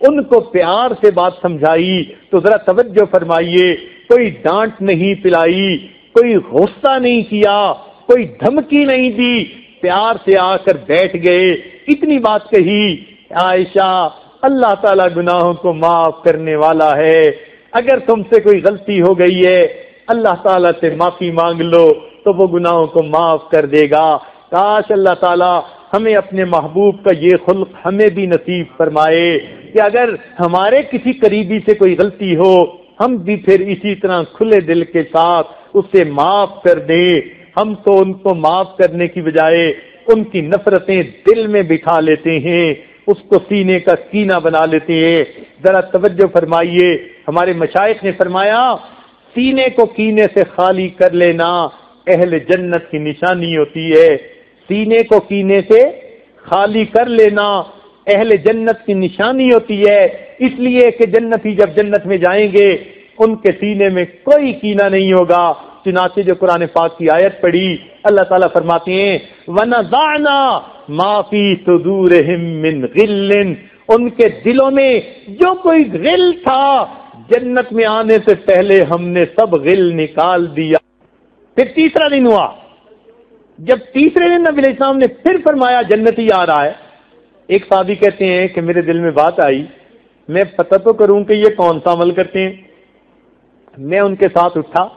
S1: ان کو پیار سے بات سمجھائی. تو ذرا توجہ فرمائیے, کوئی ڈانٹ نہیں پلائی, کوئی غصہ نہیں کیا, کوئی دھمکی نہیں دی, پیار سے آ کر بیٹھ گئے. اتنی بات کہی, عائشہ اللہ تعالیٰ گناہوں کو معاف کرنے والا ہے. اگر تم سے کوئی غلطی ہو گئی ہے اللہ تعالیٰ سے معافی مانگ لو تو وہ گناہوں کو معاف کر دے گا. کاش اللہ تعالیٰ ہمیں اپنے محبوب کا یہ خلق ہمیں بھی نصیب فرمائے کہ اگر ہمارے کسی قریبی سے کوئی غلطی ہو ہم بھی پھر اسی طرح کھلے دل کے ساتھ اسے معاف کر دیں. ہم تو ان کو معاف کرنے کی بجائے ان کی نفرتیں دل میں بٹھا لیتے ہیں, اس کو سینے کا کینہ بنا لیتے ہیں. ذرا توجہ فرمائیے, ہمارے مشائخ نے فرمایا سینے کو کینے سے خالی کر لینا اہل جنت کی نشانی ہوتی ہے. سینے کو کینے سے خالی کر لینا اہل جنت کی نشانی ہوتی ہے. اس لیے کہ جنتی جب جنت میں جائیں گے ان کے سینے میں کوئی کینہ نہیں ہوگا. چنانچہ جو قرآن پاک کی آیت پڑھی اللہ تعالیٰ فرماتے ہیں وَنَزَعْنَا مَا فِي صُدُورِهِم مِّن غِلٍّ. ان کے دلوں میں جو کوئی غل تھا جنت میں آنے سے پہلے ہم نے سب غل نکال دیا. پھر تیسرا دن ہوا, جب تیسرے دن نبی علیہ السلام نے پھر فرمایا جنتی آ رہا ہے. ایک صحابی کہتے ہیں کہ میرے دل میں بات آئی, میں پتہ تو کروں کہ یہ کون سا عمل کرتے ہیں. میں ان کے ساتھ اٹھا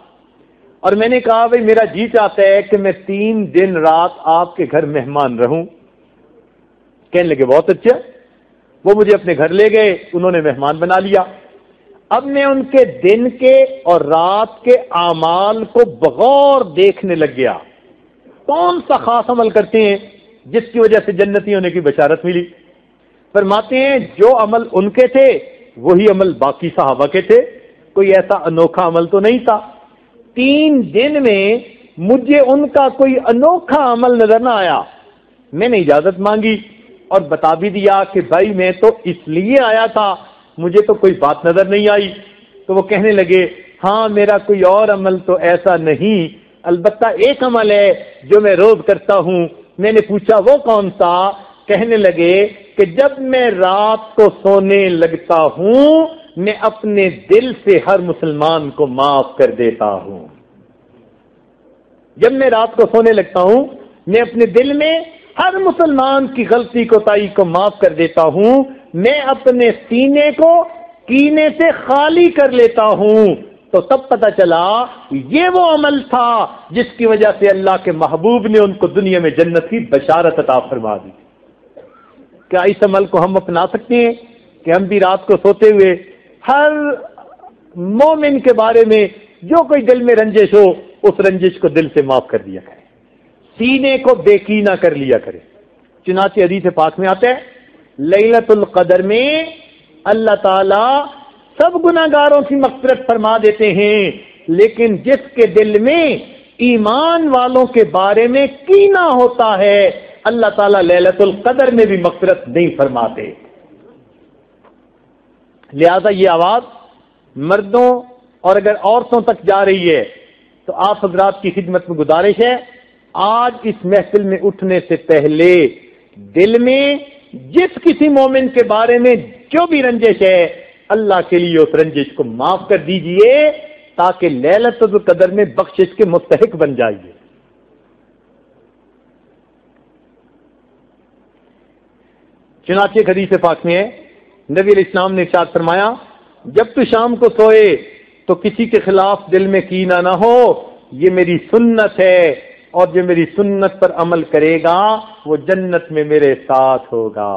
S1: اور میں نے کہا بھائی میرا جی چاہتا ہے کہ میں 3 دن رات آپ کے گھر مہمان رہوں. کہنے لگے بہت اچھا. وہ مجھے اپنے گھر لے گئے, انہوں نے مہمان بنا لیا. اب میں ان کے دن کے اور رات کے اعمال کو بغور دیکھنے لگ گیا. کون سا خاص عمل کرتے ہیں جس کی وجہ سے جنتی ہونے کی بشارت ملی. فرماتے ہیں جو عمل ان کے تھے وہی عمل باقی صحابہ کے تھے, کوئی ایسا انوکھا عمل تو نہیں تھا. 3 دن میں مجھے ان کا کوئی انوکھا عمل نظر نہ آیا. میں نے اجازت مانگی اور بتا بھی دیا کہ بھائی میں تو اس لیے آیا تھا, مجھے تو کوئی بات نظر نہیں آئی. تو وہ کہنے لگے ہاں میرا کوئی اور عمل تو ایسا نہیں, البتہ ایک عمل ہے جو میں روز کرتا ہوں. میں نے پوچھا وہ کون سا؟ کہنے لگے کہ جب میں رات کو سونے لگتا ہوں میں اپنے دل سے ہر مسلمان کو معاف کر دیتا ہوں. جب میں رات کو سونے لگتا ہوں میں اپنے دل میں ہر مسلمان کی غلطی کوتاہی کو معاف کر دیتا ہوں. میں اپنے سینے کو کینے سے خالی کر لیتا ہوں. تو تب پتہ چلا یہ وہ عمل تھا جس کی وجہ سے اللہ کے محبوب نے ان کو دنیا میں جنت کی بشارت عطا فرما دی. کیا اس عمل کو ہم اپنا سکتے ہیں کہ ہم بھی رات کو سوتے ہوئے ہر مومن کے بارے میں جو کوئی دل میں رنجش ہو اس رنجش کو دل سے معاف کر دیا کرے, سینے کو بے کینہ کر لیا کرے. چنانچہ حدیث پاک میں آتا ہے لیلۃ القدر میں اللہ تعالی سب گناہگاروں کی مغفرت فرما دیتے ہیں, لیکن جس کے دل میں ایمان والوں کے بارے میں کینہ ہوتا ہے اللہ تعالیٰ لیلۃ القدر میں بھی مغفرت نہیں فرماتے. لہذا یہ آواز مردوں اور اگر عورتوں تک جا رہی ہے تو آپ حضرات کی خدمت میں گزارش ہے آج اس محفل میں اٹھنے سے پہلے دل میں جس کسی مومن کے بارے میں جو بھی رنجش ہے اللہ کے لیے اس رنجش کو معاف کر دیجئے تاکہ لیلۃ القدر میں بخشش کے مستحق بن جائیے.
S2: چنانچہ حدیث پاک میں ہے نبی علیہ السلام نے ارشاد فرمایا جب تو شام کو سوئے تو کسی کے خلاف دل میں کینہ نہ ہو، یہ میری سنت ہے، اور جو میری سنت پر عمل کرے گا وہ جنت میں میرے ساتھ ہوگا۔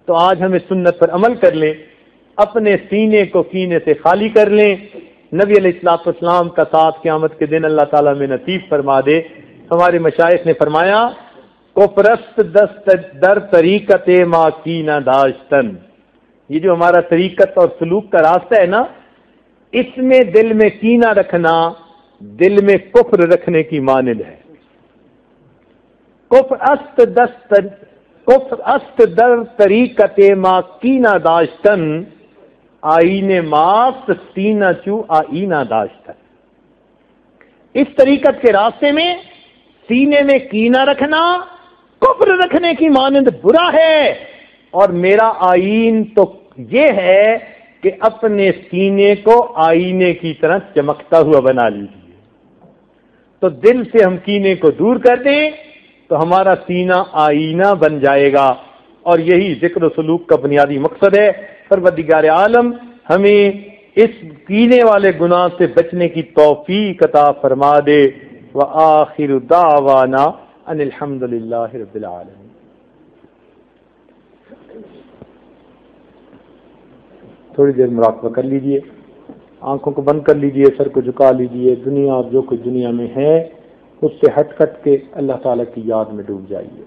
S2: تو آج ہمیں سنت پر عمل کر لیں، اپنے سینے کو کینے سے خالی کر لیں، نبی علیہ الصلوۃ والسلام کا ساتھ قیامت کے دن اللہ تعالیٰ میں نصیب فرما دے۔ ہمارے مشائخ نے فرمایا کفرست دست در طریقت ما کینہ داشتن، یہ جو ہمارا طریقت اور سلوک کا راستہ ہے نا، اس میں دل میں کینہ رکھنا دل میں کفر رکھنے کی مانند ہے۔ کفر است در طریقت ما کینہ داشتن آئینے ماست سینہ چو آئینہ داشتن، اس طریقت کے راستے میں سینے میں کینہ رکھنا کفر رکھنے کی مانند برا ہے، اور میرا آئین تو یہ ہے کہ اپنے سینے کو آئینے کی طرح چمکتا ہوا بنا لیجیے۔ تو دل سے ہم کینے کو دور کر دیں تو ہمارا سینہ آئینہ بن جائے گا، اور یہی ذکر و سلوک کا بنیادی مقصد ہے۔ پروردگار عالم ہمیں اس کینے والے گناہ سے بچنے کی توفیق عطا فرما دے۔ وآخر دعوانا ان الحمد للہ رب العالمین۔ تھوڑی دیر مراقبہ کر لیجئے، آنکھوں کو بند کر لیجئے، سر کو جھکا لیجئے، دنیا اور جو کچھ دنیا میں ہے اس سے ہٹ کے اللہ تعالیٰ کی یاد میں ڈوب جائیے۔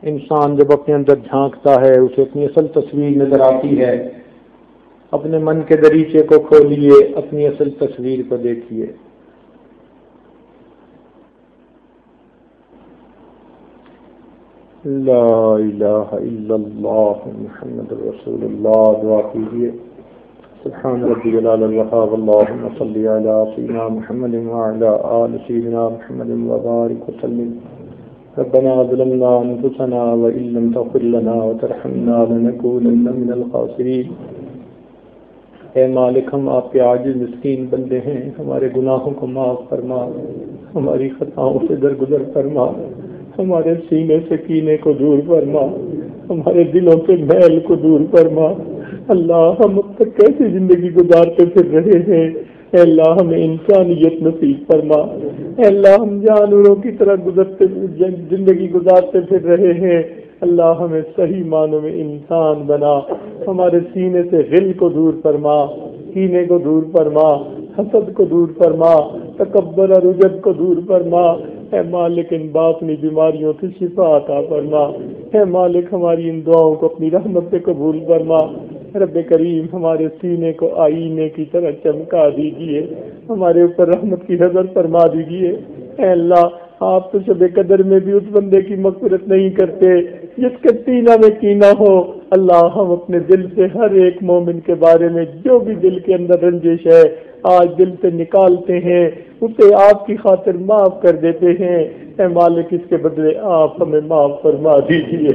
S2: انسان جب اپنے اندر جھانکتا ہے اسے اپنی اصل تصویر نظر آتی ہے۔ اپنے من کے دریچے کو کھولیے، اپنی اصل تصویر کو دیکھیے۔ لا الہ الا اللہ محمد رسول اللہ، دعا کیجیے۔ سبحان ربی العلی الوہاب، اللہم صلی علی سیدنا محمد وعلی آل سیدنا محمد وبارک وسلم۔ ربنا ظلمنا انفسنا وان لم تغفر لنا وترحمنا لنکونن من الخاسرین۔ اے مالک، ہم آپ کے عاجز مسکین بندے ہیں، ہمارے گناہوں کو معاف فرما، ہماری خطاؤں سے درگزر فرما، ہمارے سینے سے کینے کو دور فرما، ہمارے دلوں سے میل کو دور فرما۔ اللہ، ہم اب تک کیسی زندگی گزارتے پھر رہے ہیں، اے اللہ ہمیں انسانیت نصیب فرما۔ اے اللہ، ہم جانوروں کی طرح زندگی گزارتے پھر رہے ہیں، اللہ ہمیں صحیح معنوں میں انسان بنا۔ ہمارے سینے سے غل کو دور فرما، کینے کو دور فرما، حسد کو دور فرما، تکبر اور عجب کو دور فرما۔ اے مالک، ان باطنی بیماریوں سے شفا عطا فرما۔ اے مالک، ہماری ان دعاؤں کو اپنی رحمت سے قبول فرما۔ رب کریم، ہمارے سینے کو آئینے کی طرح چمکا دیجیے، ہمارے اوپر رحمت کی نظر فرما دیجیے۔ اے اللہ، آپ تو شب قدر میں بھی اس بندے کی مغفرت نہیں کرتے جس کے سینہ میں کینہ ہو۔ اللہ، ہم اپنے دل سے ہر ایک مومن کے بارے میں جو بھی دل کے اندر رنجش ہے آج دل سے نکالتے ہیں، اسے آپ کی خاطر معاف کر دیتے ہیں۔ اے مالک، اس کے بدلے آپ ہمیں معاف فرما دیجیے۔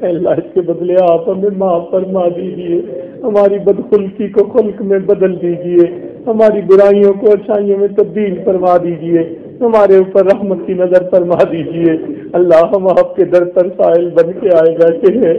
S2: اے اللہ، اس کے بدلے آپ ہمیں معاف فرما دیجیے۔ ہماری بدخلقی کو خلق میں بدل دیجیے، ہماری برائیوں کو اچھائیوں میں تبدیل فرما دیجیے، ہمارے اوپر رحمت کی نظر فرما دیجیے۔ اللہ، ہم آپ کے در پر سائل بن کے آئے بیٹھے ہیں۔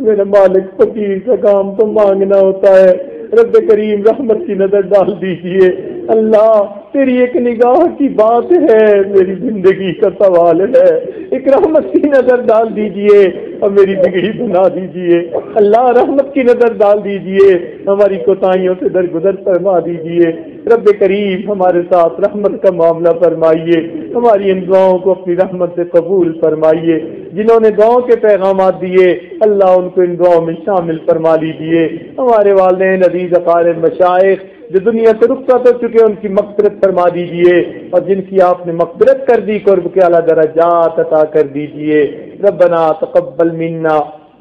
S2: میرے مالک، فقیر کا کام تو مانگنا ہوتا ہے، رب کریم رحمت کی نظر ڈال دیجیے۔ اللہ، تیری ایک نگاہ کی بات ہے، میری زندگی کا سوال ہے، ایک رحمت کی نظر ڈال دیجیے اور میری بگڑی بنا دیجیے۔ اللہ، رحمت کی نظر ڈال دیجیے، ہماری کوتاہیوں سے درگزر فرما دیجیے۔ رب کریم، ہمارے ساتھ رحمت کا معاملہ فرمائیے، ہماری ان دعاؤں کو اپنی رحمت سے قبول فرمائیے۔ جنہوں نے دعاؤں کے پیغامات دیے اللہ ان کو ان دعاؤں میں شامل فرما لیجیے۔ ہمارے والدین عزیز، اقارب، مشائخ جو دنیا سے رخصت ہو چکے ان کی مغفرت فرما دیجیے، اور جن کی آپ نے مغفرت کر دی قرب کے اعلیٰ درجات عطا کر دیجیے۔ ربنا تقبل منا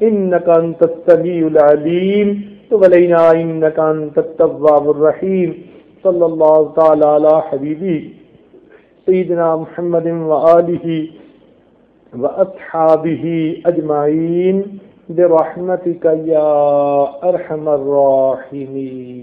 S2: انک انت السمیع العلیم وتب علینا انک انت التواب الرحیم۔ صلی اللہ تعالی علی حبیبی سیدنا محمد وآلہ وأصحابہ اجمعین برحمتک یا ارحم الراحمین۔